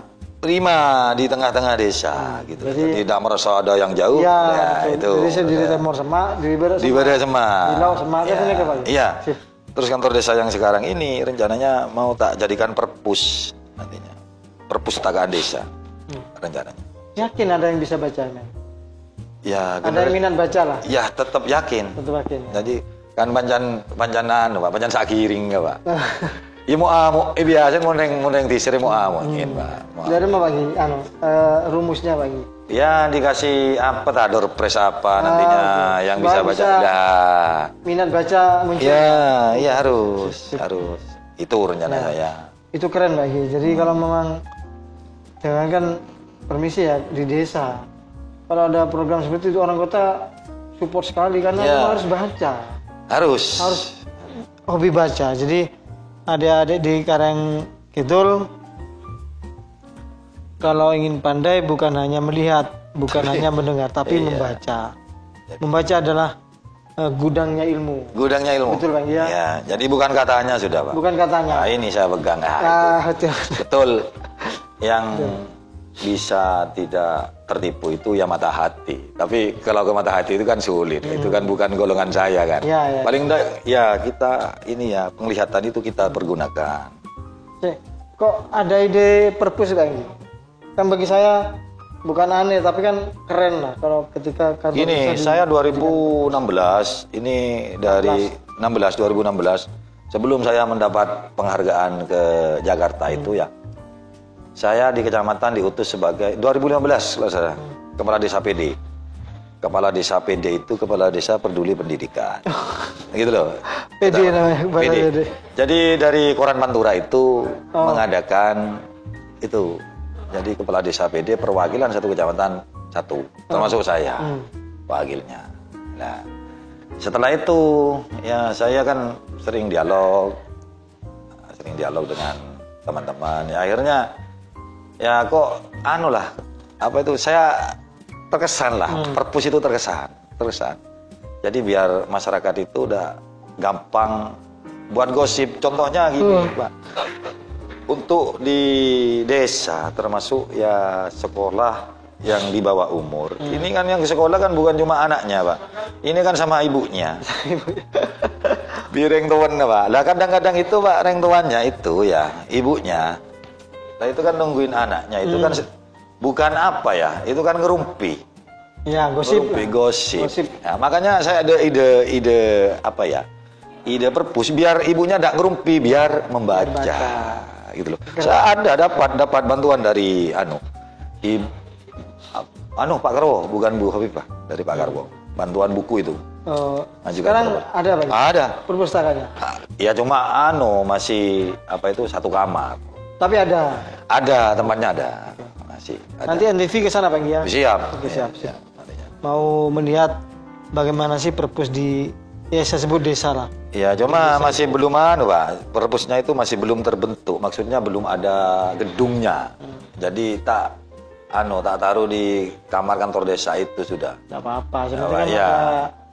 di tengah-tengah desa gitu. Jadi tidak merasa ada yang jauh. Ya itu. Jadi sendiri Timur Semak, di Bada Semak. Di Laut Semak ya. Iya. Terus kantor desa yang sekarang ini rencananya mau tak jadikan perpus nantinya. Perpustakaan desa. Rencananya. Yakin ada yang bisa baca, men? Ya, ada yang minat baca lah. Ya, tetap yakin. Ya. Jadi kan pancan sakiring ya, Pak. Ya mau biasa mau neng tisir mau ingin Pak. Dari mana Pak? Rumusnya Pak? Ya dikasih apa tador pres apa nantinya yang bisa baca. Minat baca muncul. Ya harus. Itu rencana saya. Itu keren Pak. Jadi kalau memang jangankan permisi ya di desa. Kalau ada program seperti itu orang kota support sekali karena harus baca. Harus hobi baca. Jadi adik-adik di Karang Kidul kalau ingin pandai bukan hanya melihat, bukan hanya mendengar, tapi membaca. Membaca adalah gudangnya ilmu. Betul Bang ya. Ya, jadi bukan katanya sudah Pak. Bukan katanya. Nah, ini saya pegang. Betul. Yang bisa tidak tertipu itu ya mata hati. Tapi kalau ke mata hati itu kan sulit. Itu kan bukan golongan saya kan. Paling enggak ya kita ini ya penglihatan itu kita pergunakan. Kok ada ide perpus Bang? Kan bagi saya bukan aneh tapi kan keren lah kalau ketika gini saya 2016 ini dari 2016 sebelum saya mendapat penghargaan ke Jakarta itu ya. Saya di kecamatan diutus sebagai 2015 kalau saya kepala desa PD. Kepala desa PD itu kepala desa peduli pendidikan. Gitu loh. PD namanya. PD. Jadi dari Koran Pantura itu mengadakan itu. Jadi kepala desa PD perwakilan satu kecamatan satu, termasuk saya wakilnya. Nah, setelah itu ya saya kan sering dialog dengan teman-teman. Ya, akhirnya ya kok saya terkesan lah, perpus itu terkesan. Jadi biar masyarakat itu udah gampang buat gosip. Contohnya gini, Pak. Untuk di desa termasuk ya sekolah yang di bawah umur. Ini kan yang di sekolah kan bukan cuma anaknya, Pak. Ini kan sama ibunya. Di reng tuan, Pak. Lah kadang-kadang itu, Pak, reng tuannya itu ya ibunya. Nah itu kan nungguin anaknya. Itu kan bukan apa ya? Itu kan ngerumpi. Ya, gosip. Gosip. Ya, makanya saya ada ide apa ya? Ide perpus biar ibunya tidak ngerumpi, biar membaca. Gitu loh. Saya dapat bantuan dari Pak Karwo, bukan Bu Habibah, dari Pak Karwo. Bantuan buku itu. Sekarang ada apa? Ada. Perpustakanya. Ya cuma masih satu kamar. Tapi ada. Ada, tempatnya ada. Masih ada. Nanti NTV ke sana, Pak ya. Siap. Oke, siap. Mau melihat bagaimana sih perpus di saya sebut desa lah. Ya, cuma masih belum Pak. Perpusnya itu masih belum terbentuk. Maksudnya belum ada gedungnya. Jadi tak taruh di kamar kantor desa itu sudah. Tidak apa-apa. Sebenarnya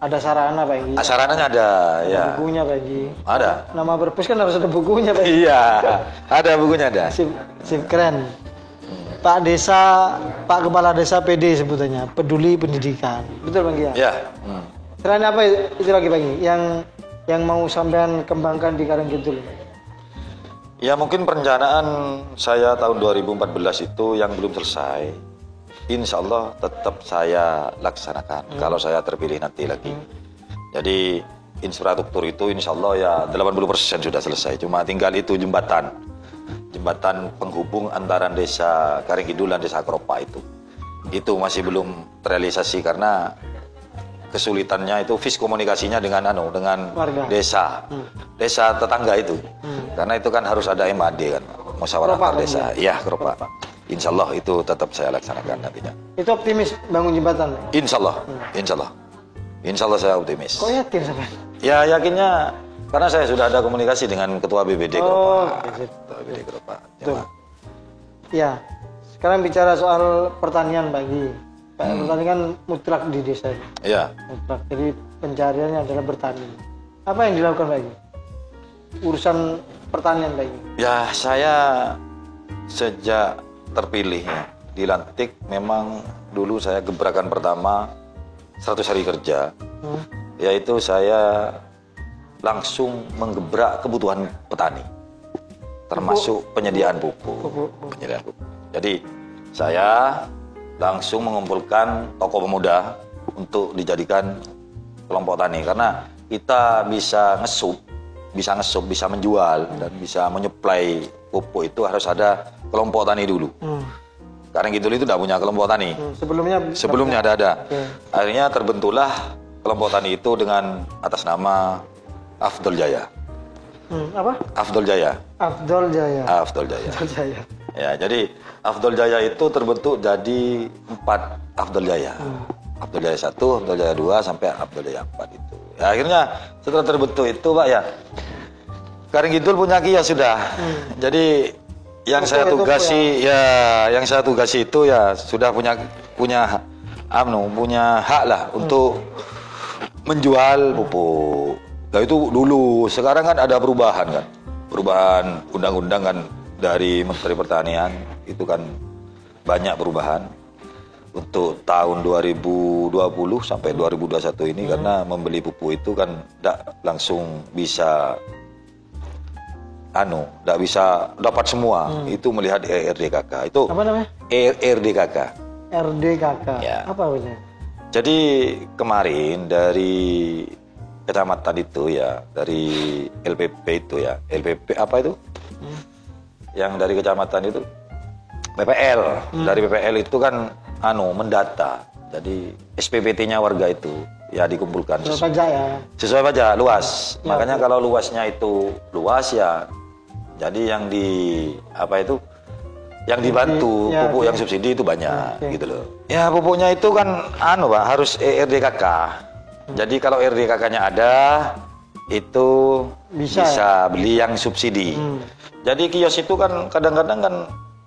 ada sarana, Pak Enggi. Sarananya ada, ya. Bukunya, Pak Enggi. Ada. Nama perpus kan harus ada bukunya, Pak Enggi. Iya, ada bukunya ada. Sip keren. Pak Kepala Desa PD sebutannya, peduli pendidikan. Betul, Bang Gia? Ya. Selain apa itu lagi, Bang Gia? Yang mau sampean kembangkan di Karangkidul? Ya mungkin perencanaan saya tahun 2014 itu yang belum selesai. Insya Allah tetap saya laksanakan kalau saya terpilih nanti lagi. Jadi infrastruktur itu insya Allah ya 80% sudah selesai. Cuma tinggal itu jembatan penghubung antara desa Karangkidul dan desa Kropa itu. Itu masih belum terrealisasi karena kesulitannya itu komunikasinya dengan warga. Desa tetangga itu. Karena itu kan harus ada MAD kan, musyawarah antar desa. Iya, Kropa. Insya Allah itu tetap saya laksanakan nantinya. Itu optimis bangun jembatan? Insya Allah. Insya Allah saya optimis. Kok yakin sampai? Ya yakinnya karena saya sudah ada komunikasi dengan Ketua BBD Kropa. Ketua BBD Kropa. Ya, sekarang bicara soal pertanian, Bagi. Pertanian kan mutlak di desa. Iya. Mutlak. Jadi pencariannya adalah bertani. Apa yang dilakukan, Bagi? Urusan pertanian, Bagi. Ya, saya sejak terpilih dilantik memang dulu saya gebrakan pertama 100 hari kerja. Yaitu saya langsung menggebrak kebutuhan petani. Termasuk penyediaan pupuk. Jadi saya langsung mengumpulkan tokoh pemuda untuk dijadikan kelompok tani karena kita bisa ngesup, bisa menjual dan bisa menyuplai pupuk itu harus ada kelompok tani dulu. Karangkidul itu tidak punya kelompok tani. Sebelumnya ada. Akhirnya terbentuklah kelompok tani itu dengan atas nama Afdol Jaya. Apa? Afdol Jaya. Ya, jadi Afdol Jaya itu terbentuk jadi 4 Afdol Jaya. Afdol Jaya 1, Afdol Jaya 2 sampai Afdol Jaya 4 itu. Ya, akhirnya setelah terbentuk itu, Pak ya, Karangkidul punya Ki ya sudah. Jadi yang saya tugasi itu ya sudah punya hak lah untuk menjual pupuk. Nah itu dulu, sekarang kan ada perubahan undang-undang kan dari Menteri Pertanian itu kan banyak perubahan untuk tahun 2020 sampai 2021 ini karena membeli pupuk itu kan tidak langsung bisa tidak bisa dapat semua. Itu melihat RDKK. Itu apa namanya? RDKK. Ya. Apa maksudnya? Jadi kemarin dari kecamatan itu ya, dari LPP itu ya, LPP apa itu? Yang dari kecamatan itu PPL. Dari PPL itu kan mendata. Jadi SPPT-nya warga itu ya dikumpulkan sesuai pajak luas. Ya, makanya kalau luasnya itu luas ya, jadi yang yang dibantu pupuk yang subsidi itu banyak gitu loh. Ya pupuknya itu kan Pak harus RDKK. Jadi kalau RDKK-nya ada itu bisa beli yang subsidi. Jadi kios itu kan kadang-kadang kan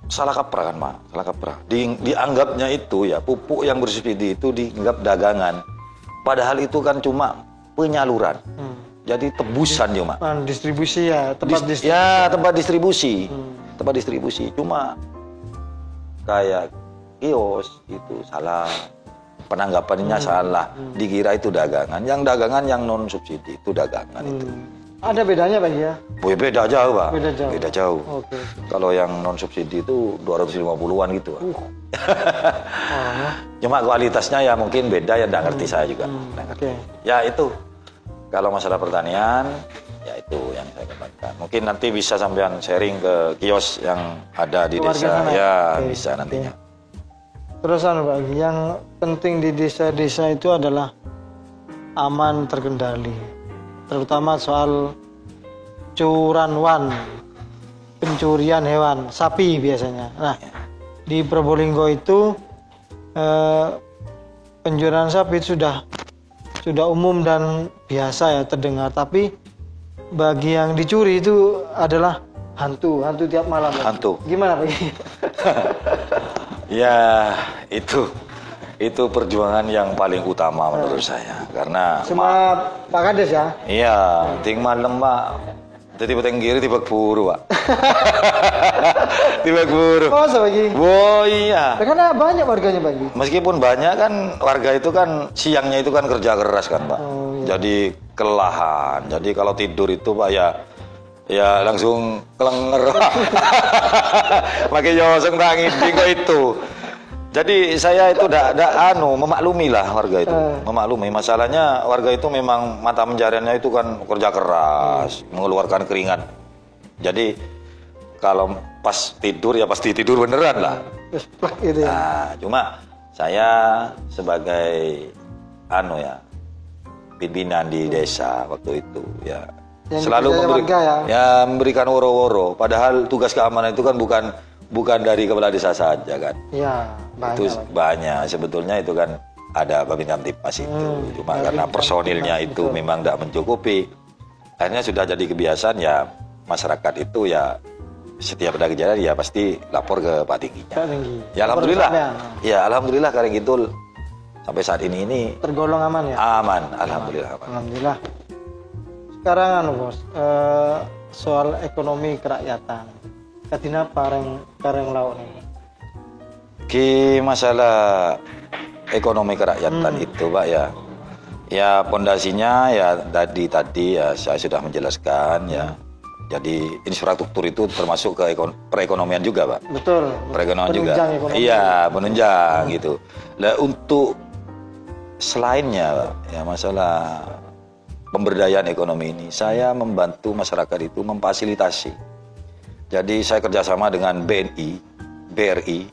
salah kaprah kan, Pak. Salah kaprah. Dianggapnya itu ya pupuk yang bersubsidi itu dianggap dagangan. Padahal itu kan cuma penyaluran. Jadi tebusan cuma. Distribusi ya, tempat distribusi. Ya, tempat distribusi. Tempat distribusi. Cuma kayak kios itu salah. Penanggapannya salah. Dikira itu dagangan. Yang dagangan yang non subsidi itu dagangan itu. Ada bedanya Pak ya? Beda jauh, Pak. Beda jauh. Okay. Kalau yang non subsidi itu 250-an gitu, Pak. Cuma kualitasnya ya mungkin beda, ya nggak ngerti saya juga. Okay. Ya itu. Kalau masalah pertanian, ya itu yang saya katakan. Mungkin nanti bisa sampean sharing ke kios yang ada di desa. Ya, bisa nantinya. Terus Pak, yang penting di desa-desa itu adalah aman terkendali. Terutama soal curanwan, pencurian hewan, sapi biasanya. Nah, di Probolinggo itu pencurian sapi itu sudah umum dan biasa ya terdengar. Tapi bagi yang dicuri itu adalah hantu tiap malam. Hantu. Gimana Pak? Ya itu perjuangan yang paling utama menurut saya, karena sama Pak Kades ya. Iya, ting malam Pak. Jadi peteng kiri tiba buru Pak. Tiba buru. Oh sebagi. Oh iya. Karena banyak warganya Pak. Meskipun banyak kan warga itu kan siangnya itu kan kerja keras kan Pak. Iya. Jadi kelelahan. Jadi kalau tidur itu Pak ya langsung kelenger. Pakai yoseng tangi kok itu. Jadi saya itu memaklumi lah warga itu. Memaklumi. Masalahnya warga itu memang mata pencariannya itu kan kerja keras, mengeluarkan keringat. Jadi kalau pas tidur ya pasti tidur beneran lah. Nah, cuma saya sebagai pimpinan di desa waktu itu ya yang selalu memberikan woro-woro. Padahal tugas keamanan itu kan bukan dari kepala desa saja kan. Iya, banyak. Itu banyak sebetulnya itu kan ada Babin Kamtipmas itu. Cuma karena personilnya itu memang tidak mencukupi. Akhirnya sudah jadi kebiasaan ya masyarakat itu ya setiap ada kejadian ya pasti lapor ke Pak Tingginya. Ya alhamdulillah. Ya alhamdulillah Kareng Kidul sampai saat ini tergolong aman ya? Aman, alhamdulillah. Alhamdulillah. Sekarang Bos, soal ekonomi kerakyatan. Katina pareng laut ini. Ki masalah ekonomi kerakyatan itu Pak ya pondasinya ya tadi ya saya sudah menjelaskan ya. Jadi infrastruktur itu termasuk ke perekonomian juga Pak. Betul. Perekonomian juga. Iya, penunjang gitu. Nah untuk selainnya Pak, ya masalah pemberdayaan ekonomi ini saya membantu masyarakat itu memfasilitasi. Jadi saya kerjasama dengan BNI, BRI,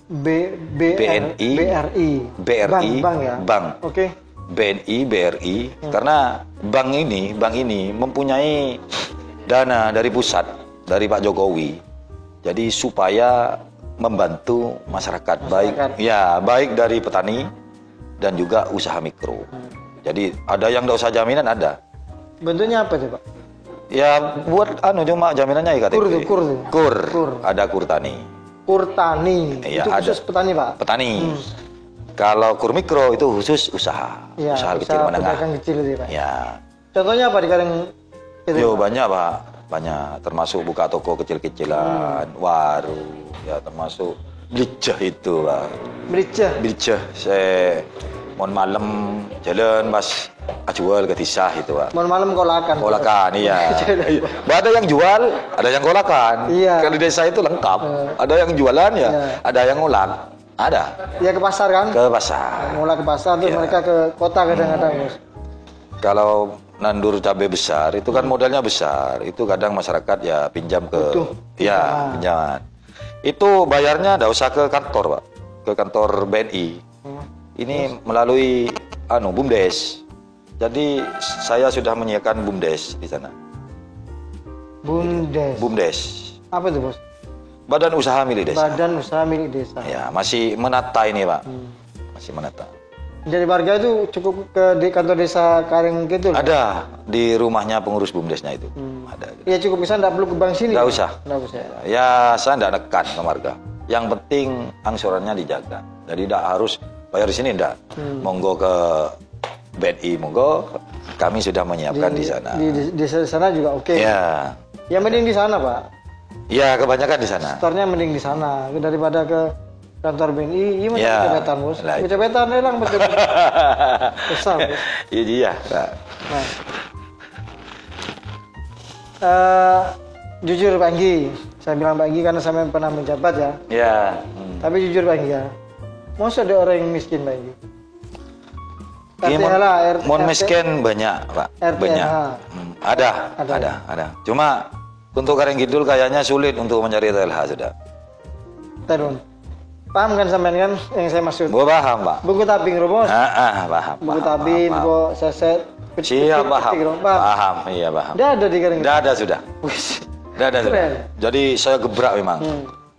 Bank. Oke. BNI, BRI, karena bank ini mempunyai dana dari pusat, dari Pak Jokowi. Jadi supaya membantu masyarakat baik dari petani dan juga usaha mikro. Jadi ada yang tidak usah jaminan ada. Bentuknya apa coba? Ya buat cuma jaminannya IKTP. Kur. Ada kur tani. Kur tani. Ya, itu khusus petani Pak. Petani. Kalau kur mikro itu khusus usaha. Ya, usaha kecil menengah. Kecil itu Pak. Ya. Contohnya apa di Kareng? Yo banyak Pak. Banyak. Termasuk buka toko kecil-kecilan, warung. Ya termasuk belicah itu Pak. Belicah. Saya mohon malam jalan pas jual ke tisah itu Pak. Mohon malam kolakan iya. Ada yang jual, ada yang kolakan. Iya. Kalau di desa itu lengkap. Ada yang jualan ya, ada yang ngolak. Ada. Ya ke pasar kan? Ke pasar. Ngolak ke pasar terus mereka ke kota kadang-kadang. Kalau nandur cabai besar itu kan modalnya besar. Itu kadang masyarakat ya pinjam ke pinjaman. Itu bayarnya enggak usah ke kantor, Pak. Ke kantor BNI. Ini melalui BUMDes. Jadi saya sudah menyiapkan BUMDes di sana. BUMDes. Apa itu Bos? Badan Usaha Milik Desa. Badan Usaha Milik Desa. Ya, masih menata ini Pak. Masih menata. Jadi warga itu cukup di kantor desa Kareng gitu? Ada di rumahnya pengurus BUMDesnya itu. Ada. Ya cukup, misalnya nggak perlu ke bank sini? Nggak usah. Nggak usah. Ya saya nggak nekan ke warga. Yang penting angsurannya dijaga. Jadi tidak harus bayar di sini, enggak. Monggo ke BNI, monggo. Kami sudah menyiapkan di sana. Di sana juga oke. Ya. Yang mending di sana, Pak. Ya, kebanyakan di sana. Storenya mending di sana daripada ke kantor BNI. Iya, macam kecopetan, Bos. Kecopetan hilang betul. Besar, Bos. Iya, Pak. Nah. Jujur Pak Anggi, saya bilang Pak Anggi karena saya pernah menjabat ya. Iya. Tapi jujur Pak Anggi ya, masa ada orang yang miskin Pak Anggi? Mon miskin banyak, Pak. Banyak. Ada. Cuma untuk Kareng Kidul kayaknya sulit untuk mencari RTLH sudah. Tadun. Paham kan sampean kan yang saya maksud? Gua paham, Pak. Buku tabing, Bos. Paham. Buku tabing, buku seset. Siap, paham. Iya, paham. Udah ada di Kareng. Udah ada sudah. Udah ada sudah. Jadi saya gebrak memang.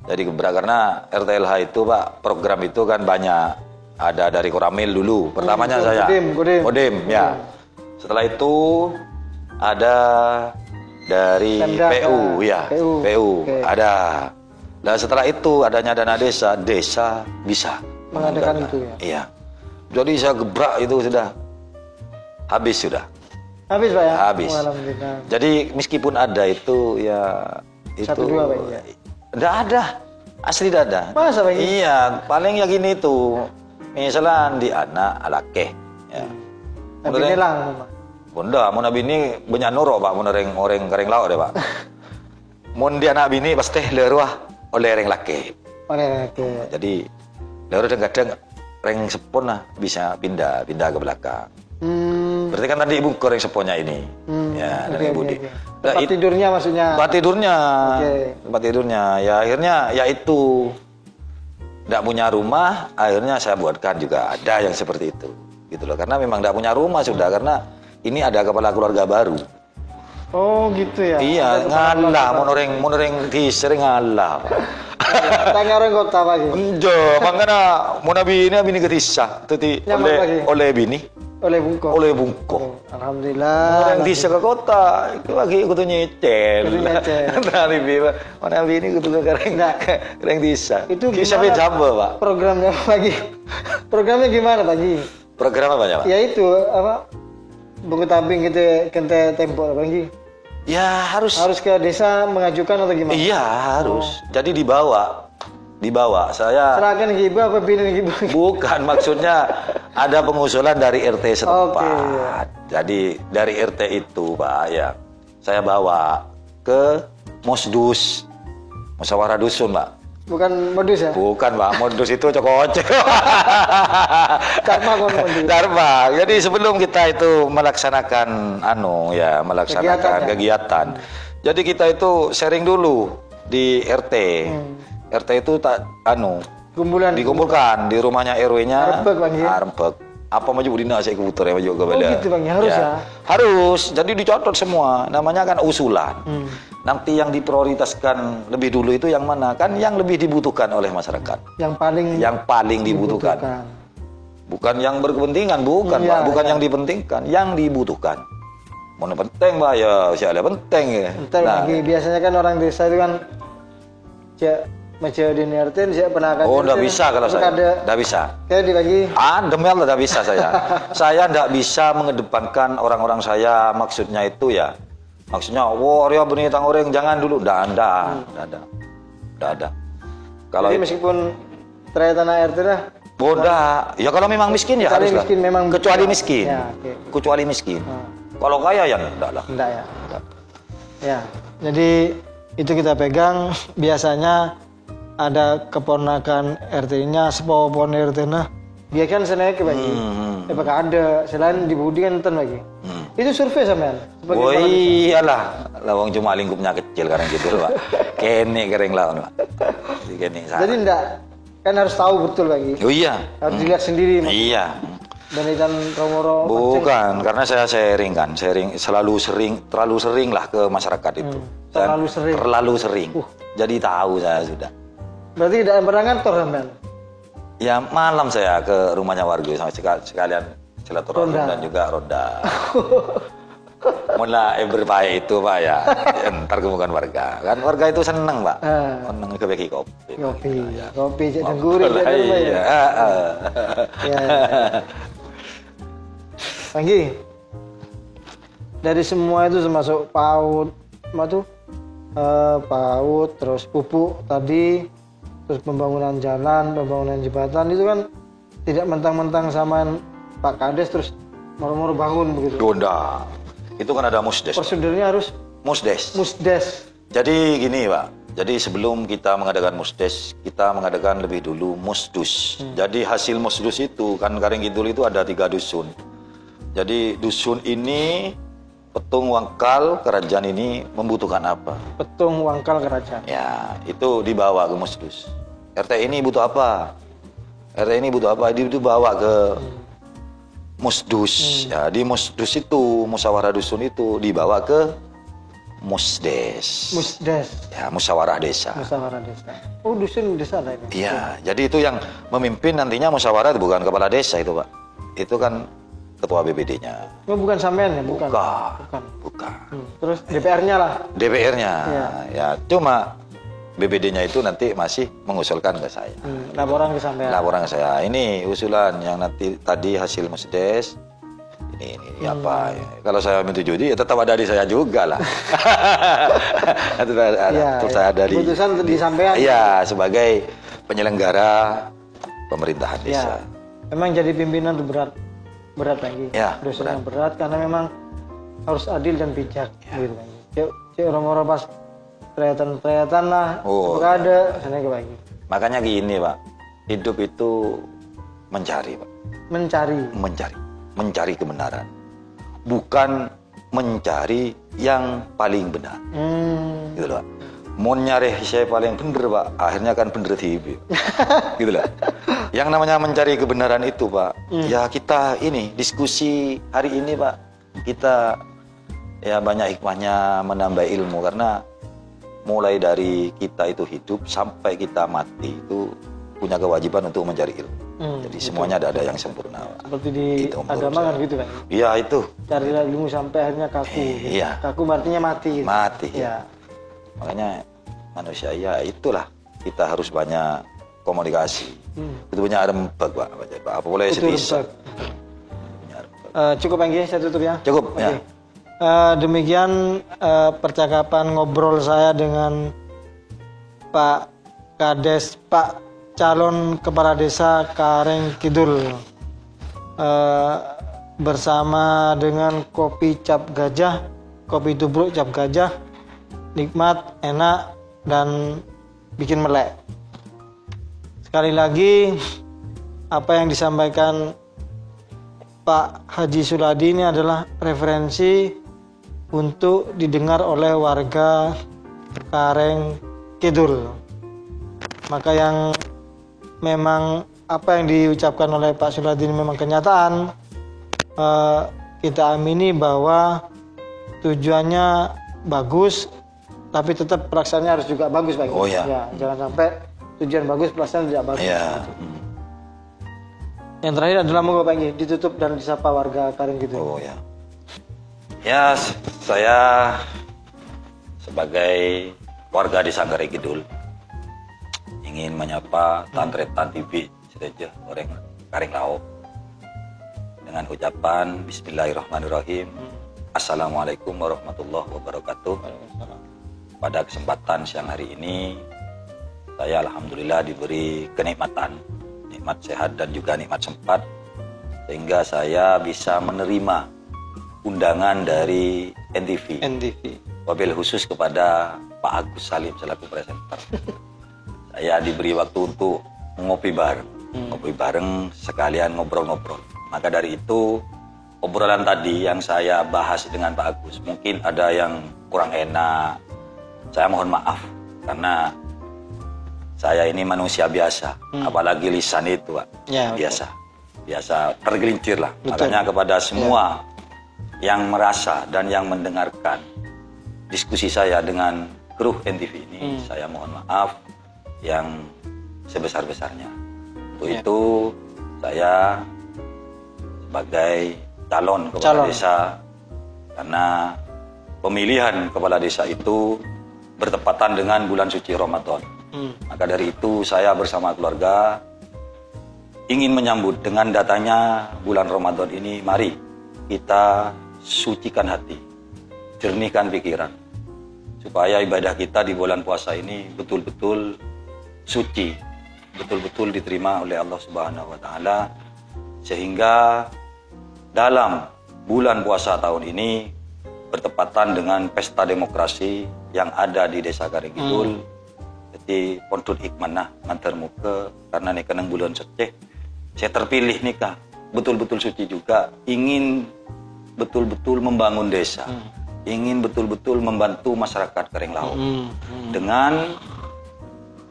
Jadi gebrak karena RTLH itu, Pak, program itu kan banyak. Ada dari Koramil dulu. Pertamanya saya. Kodim, ya. Setelah itu ada dari PU, ya. PU. Ada. Dan setelah itu adanya dana desa bisa mengadakan itu ya. Iya. Jadi saya gebrak itu sudah habis sudah. Habis Pak ya? Habis. Jadi meskipun ada itu ya itu 1-2 Pak ya. Enggak ada. Asli tidak ada. Masa Pak? Iya, paling ya gini tuh. Misalnya di anak alake ya. Tapi nelang Pak. Bunda, mun bini banyak nuro Pak, mun orang Kareng laut deh Pak. Mun di anak bini pasti leruah oleh reng laki. Jadi leruah kadang reng sepon lah bisa pindah ke belakang. Berarti kan tadi ibu goreng seponnya ini. Ya, dari Budi. Tempat tidurnya maksudnya. Tempat tidurnya. Ya akhirnya ya itu. Tidak punya rumah, akhirnya saya buatkan juga ada yang seperti itu. Gitu loh. Karena memang tidak punya rumah sudah karena ini ada kepala keluarga baru. Oh gitu ya. Iya, ngalah mau orang di sering ngalah. Tanya orang kota pagi. Enjo, makanya mau bini ketisah, tadi oleh bini. Oleh bungko. Alhamdulillah. Orang di ke kota, itu lagi kudu nyecel. Dari bini, mana bini kudu Kareng desa. Itu kisah jamba Pak. Programnya pagi. Programnya gimana pagi? Program apa ya Pak? Ya itu apa? Buku tabing gitu kente tempo pagi. Ya harus ke desa mengajukan atau gimana? Iya harus. Jadi dibawa saya. Serahkan ibu apa bini ibu? Bukan, maksudnya ada pengusulan dari RT setempat. Jadi dari RT itu Pak ya, saya bawa ke Mosdus, musyawarah dusun Pak. Bukan modus ya? Bukan Pak, modus itu cokocek. Dharma. Jadi sebelum kita itu melaksanakan kegiatan. Jadi kita itu sharing dulu di RT. RT itu dikumpulkan di rumahnya RW-nya. Arempek. Apa maju dina saya keputar ya maju ke bela. Oh gitu Bang, harus ya. Harus. Jadi dicatat semua. Namanya kan usulan. Nanti yang diprioritaskan lebih dulu itu yang mana? Kan yang lebih dibutuhkan oleh masyarakat. Yang paling dibutuhkan. Bukan yang berkepentingan, bukan Pak. Bukan yang dipentingkan, yang dibutuhkan. Mana penting Pak ya, siapa penting ya. Biasanya kan orang desa itu kan macam di RT saya pernah kan. Oh, enggak bisa kalau saya. Enggak bisa. Kayak dibagi. Demel enggak bisa saya. Saya enggak bisa mengedepankan orang-orang saya, maksudnya itu ya. Maksudnya, Rio benih tang orang jangan dulu. Enggak ada. Kalau jadi meskipun terkait tanah RT dah. Bodoh. Ya kalau memang miskin ya harus lah. Kecuali miskin. Ya, kecuali miskin. Kalau kaya ya enggak lah. Enggak ya. Ya. Jadi itu kita pegang biasanya ada keponakan RT-nya, sepopon RT-nya, dia kan seneng ke bagi. Apakah ada selain di Budi kan enten lagi. Itu survei sampean. Oh iyalah, lawang cuma lingkupnya kecil Kareng gitu Pak. Kene Kareng lawan Pak. Jadi enggak kan harus tahu betul lagi. Oh iya. Harus dilihat sendiri. Iya. Banitan Romoro. Bukan, karena saya sharing terlalu sering lah ke masyarakat itu. Terlalu sering. Jadi tahu saya sudah. Berarti tidak pernah ngantor sampean? Ya malam saya ke rumahnya warga sama sekalian silaturahmi dan juga ronda. Mula berbaik itu Pak ya, ntar kemukan warga. Kan warga itu seneng Pak, seneng ke bagi kopi. Kopi cek tengguri Pak ya. Panggi, dari semua itu termasuk PAUD, PAUD, terus pupuk tadi, terus pembangunan jalan, pembangunan jembatan itu kan tidak mentang-mentang sama Pak Kades terus moro-moro bangun begitu. Donda. Itu kan ada musdes. Prosedurnya harus musdes. Jadi gini Pak, jadi sebelum kita mengadakan musdes, kita mengadakan lebih dulu musdus. Jadi hasil musdus itu kan Karing Kidul itu ada 3 dusun. Jadi dusun ini Petung Wangkal Kerajaan ini membutuhkan apa? Petung Wangkal Kerajaan. Ya, itu dibawa ke musdus. RT ini butuh apa? RT ini butuh apa? Itu dibawa ke musdus. Ya, di musdus itu, musyawarah dusun itu dibawa ke musdes. Ya, musyawarah desa. Oh, dusun desa ada ini. Iya, jadi itu yang memimpin nantinya musyawarah bukan kepala desa itu, Pak. Itu kan ketua BPD-nya. Oh, bukan sampean ya, bukan. Terus DPR-nya lah. DPR-nya. Ya, cuma BPD-nya itu nanti masih mengusulkan ke saya. Laporan ke sampean. Laporan ke saya. Ini usulan yang nanti tadi hasil musdes. Ini apa? Kalau saya menyetujui ya tetap ada di saya juga lah. Terus saya dari keputusan di sampean. Iya, sebagai penyelenggara pemerintahan desa. Memang jadi pimpinan itu berat lagi. Dosanya berat karena memang harus adil dan bijak gitu kan. Cek orang-orang pas kelihatan lah, ada sana ke lagi. Makanya gini Pak, hidup itu mencari Pak. Mencari kebenaran, bukan mencari yang paling benar. Gitu loh. Mau nyari saya paling bener Pak, akhirnya kan bener TV. Gitu loh. Yang namanya mencari kebenaran itu Pak, ya kita ini diskusi hari ini Pak, kita ya banyak hikmahnya, menambah ilmu karena mulai dari kita itu hidup sampai kita mati itu punya kewajiban untuk mencari ilmu. Jadi semuanya ada yang sempurna. Seperti di agama kan gitu kan? Iya itu. Carilah ilmu sampai akhirnya kaku. Iya. Kaku artinya mati. Gitu. Mati. Ya. Makanya manusia ya itulah kita harus banyak komunikasi. Itu punya rempek Pak. Apa boleh sebisa. Cukup Anggi, saya tutup ya. Cukup. Okay. Demikian percakapan ngobrol saya dengan Pak Kades, Pak calon kepala desa Karing Kidul, bersama dengan kopi cap gajah, kopi tubruk cap gajah, nikmat, enak, dan bikin melek. Sekali lagi apa yang disampaikan Pak Haji Suladi ini adalah referensi untuk didengar oleh warga Karing Kidul. Maka yang memang apa yang diucapkan oleh Pak Suladi ini memang kenyataan, kita amini bahwa tujuannya bagus, tapi tetap pelaksanaannya harus juga bagus Pak. Ya, jangan sampai tujuan bagus pelaksanaan tidak bagus. Yang terakhir adalah monggo Pak Inggi ditutup dan disapa warga Karing Kidul. Ya, saya sebagai warga desa Karing Kidul ingin menyapa tantretan bibi sedaja orang Karing Lauk dengan ucapan Bismillahirrahmanirrahim. Assalamualaikum warahmatullahi wabarakatuh. Pada kesempatan siang hari ini saya alhamdulillah diberi kenikmatan, nikmat sehat dan juga nikmat sempat sehingga saya bisa menerima undangan dari NTV. Wabil khusus kepada Pak Agus Salim selaku presenter. Saya diberi waktu untuk ngopi bareng sekalian ngobrol-ngobrol. Maka dari itu obrolan tadi yang saya bahas dengan Pak Agus mungkin ada yang kurang enak. Saya mohon maaf karena saya ini manusia biasa, apalagi lisan itu Pak. Biasa tergelincir lah. Makanya kepada semua yang merasa dan yang mendengarkan diskusi saya dengan kru NTV ini, saya mohon maaf yang sebesar-besarnya. Untuk itu saya sebagai calon kepala desa, karena pemilihan kepala desa itu bertepatan dengan bulan suci Ramadan. Maka dari itu saya bersama keluarga ingin menyambut dengan datanya bulan Ramadan ini. Mari kita sucikan hati, jernihkan pikiran, supaya ibadah kita di bulan puasa ini betul-betul suci, betul-betul diterima oleh Allah Subhanahu wa Ta'ala, sehingga dalam bulan puasa tahun ini bertepatan dengan pesta demokrasi yang ada di Desa Karenggidul. Jadi pontut hikmanah mantar muka karena nih kenang bulan seceh saya terpilih nikah betul-betul suci juga, ingin betul-betul membangun desa, ingin betul-betul membantu masyarakat Karengglau dengan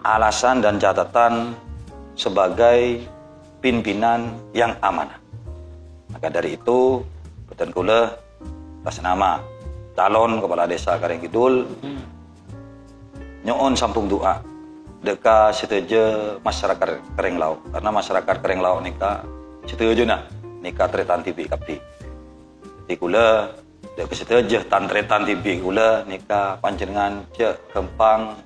alasan dan catatan sebagai pimpinan yang amanah. Maka dari itu betul kula atas nama calon kepala desa Karenggidul nyoon sampung doa deka setuju masyarakat Karengglau, karena masyarakat Karengglau nika setuju nika tretan tibi kapti. Jadi kula deka setuju tantretan tibi kula nika panjenengan cek kempang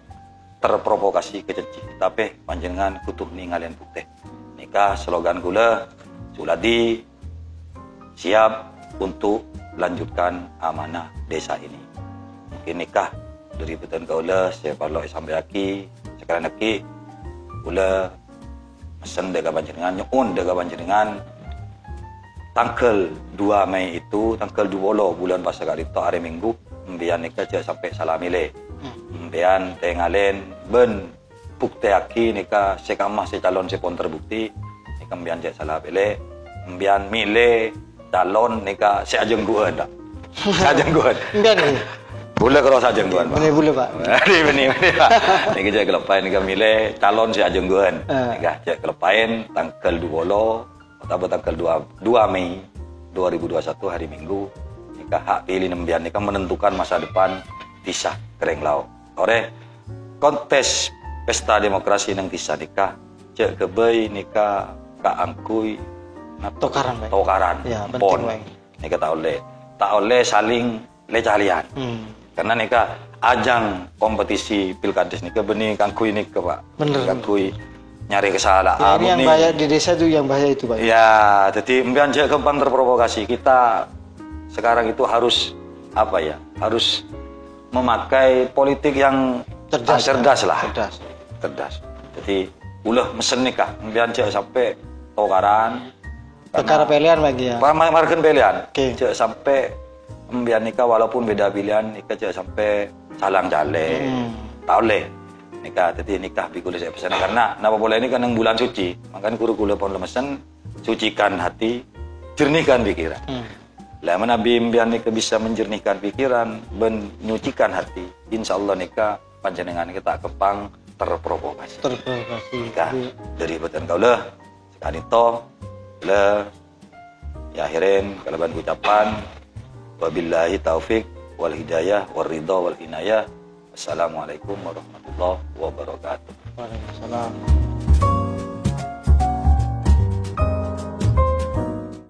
terprovokasi kececi, tapi panjenengan kutuh ningalian bukti. Nika slogan kula Suladi siap untuk lanjutkan amanah desa ini. Mungkin nikah dari beton kaula saya parlo sampai aki sekarang aki kula mesen dega panjenengan nyuun dega panjenengan tanggal 2 Mei itu tanggal 20 bulan puasa karito hari Minggu mbian nikah aja sampai salamile mbian tengalen ben bukti aki nikah sekamah se calon sepon terbukti nikah mbian aja salamile mbian mile calon nikah se ajeng gua ndak sajeng gua enggak nih boleh kalau sajeng gua boleh Pak benih Pak niki cek kelepain nikah mile calon se ajeng gua nikah cek kelepain tanggal 20 atau tanggal 2 Mei 2021 hari Minggu nikah hak pilih nembian nikah menentukan masa depan Desa Karengglau. Ore kontes pesta demokrasi nang Desa nikah cek kebei nikah kaangkui tokaran ya, pon nikah tak oleh saling lecalian karena nikah ajang kompetisi pilkades nikah benih kangkui nikah Pak kangkui nyari kesalahan ya, ini yang bahaya di desa itu yang bahaya itu Pak ya. Jadi mbian cek kempang terprovokasi kita sekarang itu harus apa ya, harus memakai politik yang cerdas lah. Jadi ulah mesen nikah mbian cek sampai tokaran perkara pilihan lagi ya. Marken pilihan. Cek sampai mbian nikah walaupun beda pilihan nikah cek sampai salang jale. Tak oleh nikah. Jadi nikah bikulis saya pesan karena napa boleh ini kan yang bulan suci. Makanya guru-guru pun lemesan sucikan hati, jernihkan pikiran. Lah Nabi mbian nikah bisa menjernihkan pikiran, menyucikan hati. Insyaallah nikah panjenengan kita kepang terprovokasi. Nikah dari batan kaula sekali toh le ya akhirin kalaban ucapan wabillahi taufik wal hidayah wal ridha wal inayah. Assalamualaikum warahmatullahi wabarakatuh. Waalaikumsalam.